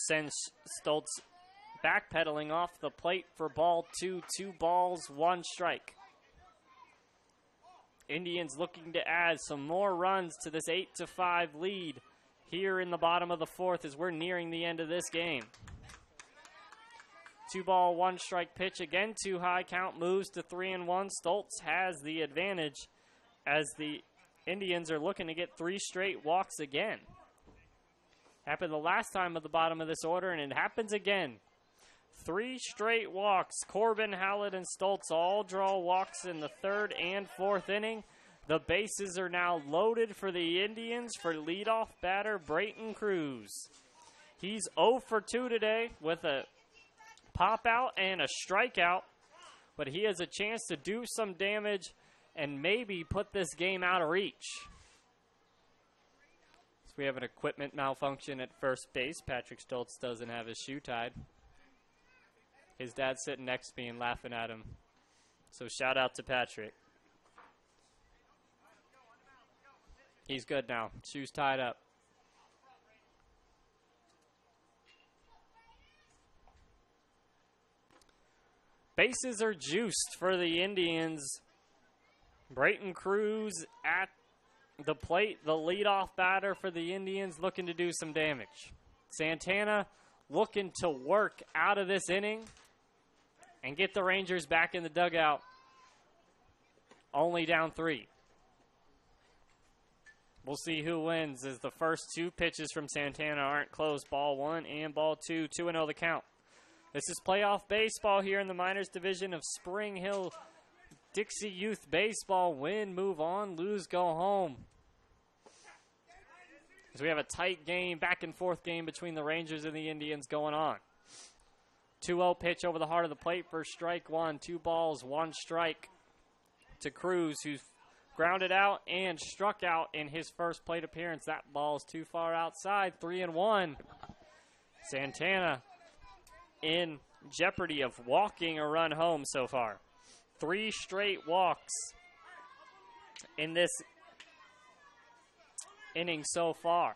sends Stoltz backpedaling off the plate for ball 2. 2 balls, 1 strike. Indians looking to add some more runs to this 8-5 lead here in the bottom of the fourth as we're nearing the end of this game. 2 ball, 1 strike pitch, again too high. Count moves to 3-1. Stoltz has the advantage as the Indians are looking to get 3 straight walks again. Happened the last time at the bottom of this order, and it happens again. 3 straight walks. Corbin, Howlett, and Stoltz all draw walks in the third and fourth inning. The bases are now loaded for the Indians for leadoff batter Brayton Cruz. He's 0 for 2 today with a pop out and a strikeout, but he has a chance to do some damage and maybe put this game out of reach. So we have an equipment malfunction at first base. Patrick Stoltz doesn't have his shoe tied. His dad's sitting next to me and laughing at him. So shout out to Patrick. He's good now. Shoes tied up. Bases are juiced for the Indians. Brayton Cruz at the plate, the leadoff batter for the Indians, looking to do some damage. Santana looking to work out of this inning and get the Rangers back in the dugout, only down 3. We'll see who wins as the first 2 pitches from Santana aren't close. Ball 1 and ball 2, 2-0 the count. This is playoff baseball here in the minors division of Spring Hill Dixie Youth Baseball. Win, move on, lose, go home. As we have a tight game, back and forth game between the Rangers and the Indians going on. 2-0 pitch over the heart of the plate for strike 1. 2 balls, 1 strike to Cruz, who's grounded out and struck out in his first plate appearance. That ball's too far outside. 3-1. Santana in jeopardy of walking a run home so far. 3 straight walks in this inning so far.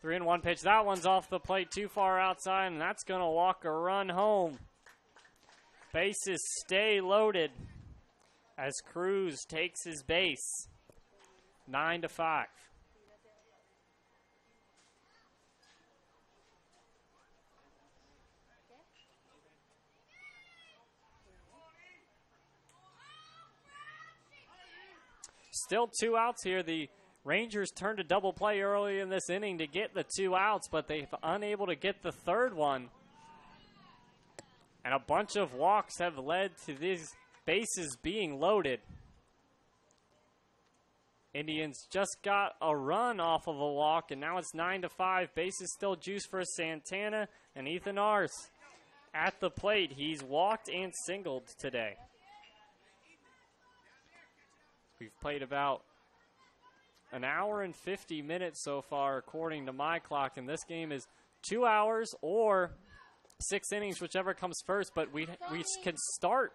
3-1 pitch. That one's off the plate, too far outside, and that's going to walk a run home. Bases stay loaded as Cruz takes his base. 9-5. Still 2 outs here. The Rangers turned a double play early in this inning to get the 2 outs, but they've unable to get the third one. And a bunch of walks have led to these bases being loaded. Indians just got a run off of a walk, and now it's 9-5. Bases still juice for Santana and Ethan Ars at the plate. He's walked and singled today. We've played about an hour and 50 minutes so far, according to my clock, and this game is 2 hours or 6 innings, whichever comes first, but we can start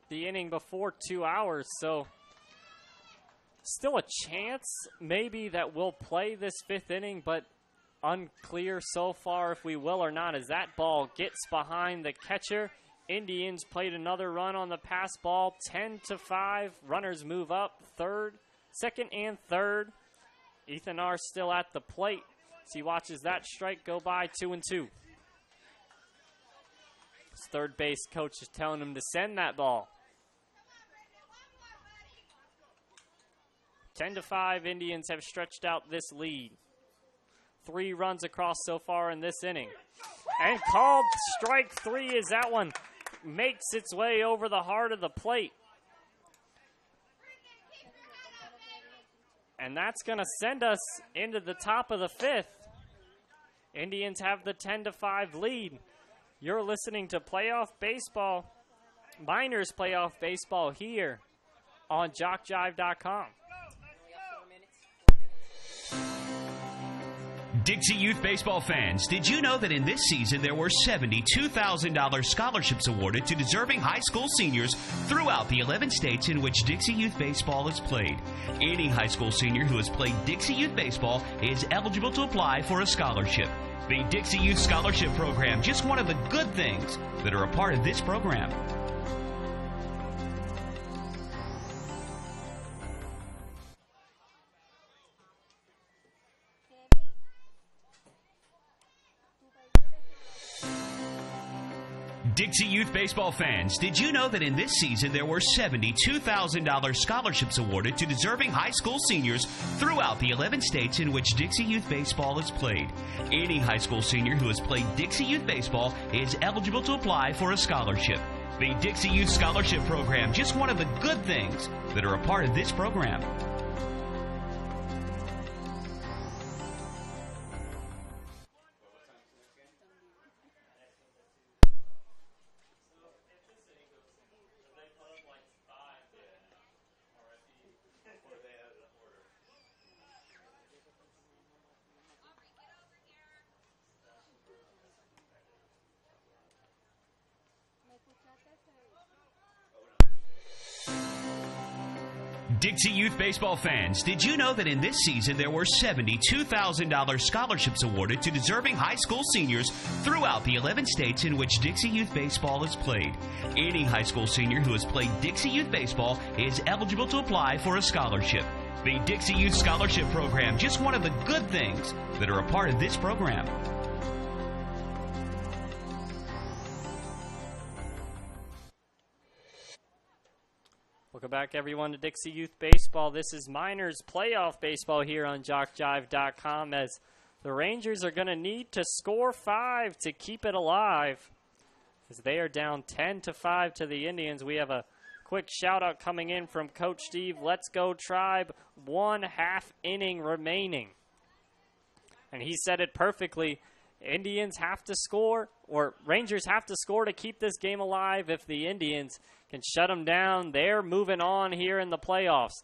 the inning before 2 hours, so still a chance maybe that we'll play this 5th inning, but unclear so far if we will or not, as that ball gets behind the catcher. Indians played another run on the pass ball, 10-5. Runners move up, second and third. Ethan R. still at the plate as he watches that strike go by, 2-2. His third base coach is telling him to send that ball. 10-5, Indians have stretched out this lead. 3 runs across so far in this inning. And called strike 3 as that one makes its way over the heart of the plate. And that's going to send us into the top of the 5th. Indians have the 10-5 lead. You're listening to playoff baseball, Miners playoff baseball here on JockJive.com. Dixie Youth Baseball fans, did you know that in this season there were $72,000 scholarships awarded to deserving high school seniors throughout the 11 states in which Dixie Youth Baseball is played? Any high school senior who has played Dixie Youth Baseball is eligible to apply for a scholarship. The Dixie Youth Scholarship Program, just one of the good things that are a part of this program. Dixie Youth Baseball fans, did you know that in this season there were $72,000 scholarships awarded to deserving high school seniors throughout the 11 states in which Dixie Youth Baseball is played? Any high school senior who has played Dixie Youth Baseball is eligible to apply for a scholarship. The Dixie Youth Scholarship Program, just one of the good things that are a part of this program. Dixie Youth Baseball fans, did you know that in this season there were $72,000 scholarships awarded to deserving high school seniors throughout the 11 states in which Dixie Youth Baseball is played? Any high school senior who has played Dixie Youth Baseball is eligible to apply for a scholarship. The Dixie Youth Scholarship Program, just one of the good things that are a part of this program. Welcome back, everyone, to Dixie Youth Baseball. This is Miners playoff baseball here on JockJive.com, as the Rangers are going to need to score 5 to keep it alive, as they are down 10-5 to the Indians. We have a quick shout-out coming in from Coach Steve. Let's go, Tribe. 1/2 inning remaining. And he said it perfectly. Indians have to score, or Rangers have to score to keep this game alive. If the Indians can shut them down, they're moving on here in the playoffs.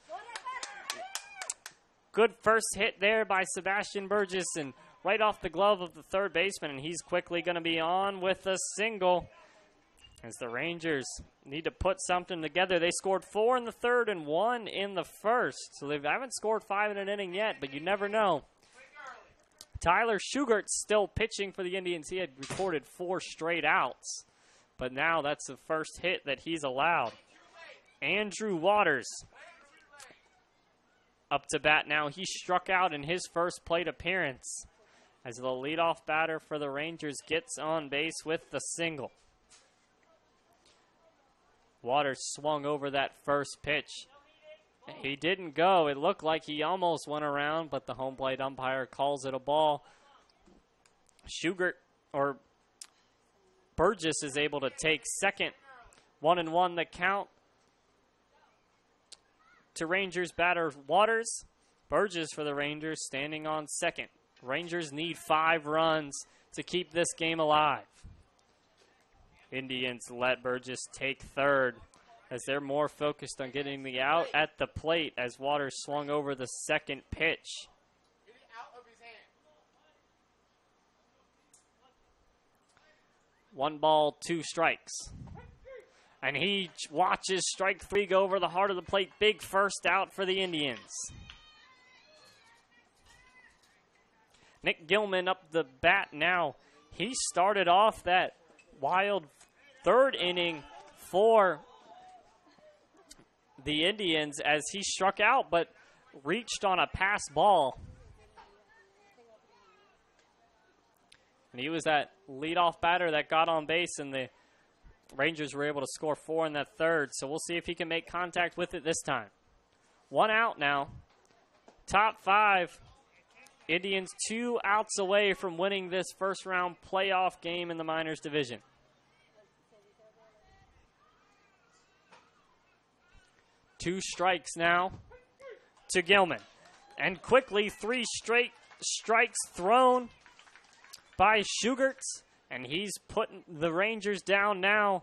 Good first hit there by Sebastian Burgess, and right off the glove of the third baseman, and he's quickly going to be on with a single, as the Rangers need to put something together. They scored 4 in the third and 1 in the first, so they haven't scored 5 in an inning yet, but you never know. Tyler Shugart's still pitching for the Indians. He had recorded 4 straight outs, but now that's the first hit that he's allowed. Andrew Waters up to bat now. He struck out in his first plate appearance, as the leadoff batter for the Rangers gets on base with the single. Waters swung over that first pitch. He didn't go. It looked like he almost went around, but the home plate umpire calls it a ball. Burgess is able to take second. 1-1 the count to Rangers batter Waters. Burgess for the Rangers standing on second. Rangers need 5 runs to keep this game alive. Indians let Burgess take third, as they're more focused on getting the out at the plate, as Waters swung over the second pitch. 1 ball, 2 strikes. And he watches strike 3 go over the heart of the plate. Big first out for the Indians. Nick Gilman up the bat now. He started off that wild 3rd inning for the Indians as he struck out but reached on a pass ball. And he was that leadoff batter that got on base, and the Rangers were able to score 4 in that 3rd. So we'll see if he can make contact with it this time. 1 out now. Top 5. Indians 2 outs away from winning this first round playoff game in the minors division. Two strikes now to Gilman. And quickly 3 straight strikes thrown by Schugerts. And he's putting the Rangers down now.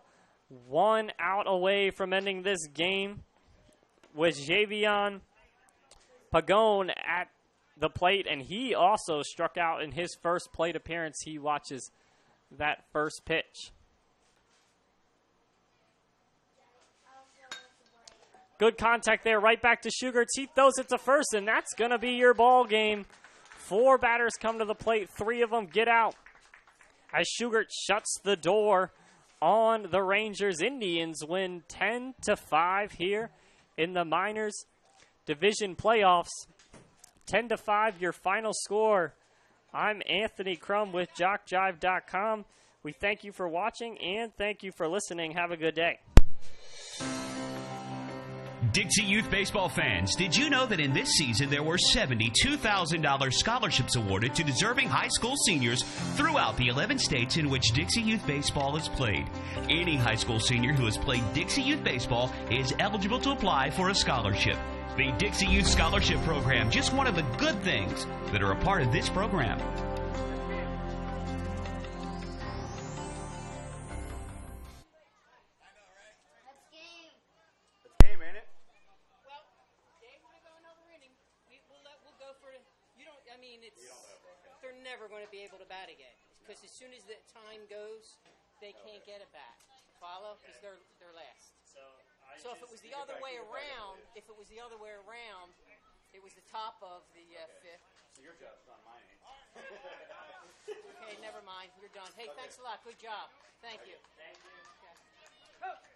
1 out away from ending this game with Javion Pagone at the plate, and he also struck out in his first plate appearance. He watches that first pitch. Good contact there, right back to Schugerts. He throws it to first, and that's going to be your ball game. 4 batters come to the plate, 3 of them get out. As Schugerts shuts the door on the Rangers, Indians win 10-5 here in the minors division playoffs. 10-5, your final score. I'm Anthony Crum with JockJive.com. We thank you for watching and thank you for listening. Have a good day. Dixie Youth Baseball fans, did you know that in this season there were $72,000 scholarships awarded to deserving high school seniors throughout the 11 states in which Dixie Youth Baseball is played? Any high school senior who has played Dixie Youth Baseball is eligible to apply for a scholarship. The Dixie Youth Scholarship Program, just one of the good things that are a part of this program. It's game, ain't it? Well, they want to go another inning. We'll go for it. You don't. I mean, it's. They're never going to be able to bat again because as soon as the time goes, they can't get it back. Follow? Because they're last. So if it was the other way around, it was the top of the 5th. So your job's not mine. Okay, never mind. You're done. Hey, thanks a lot. Good job. Thank you. Thank you. Okay.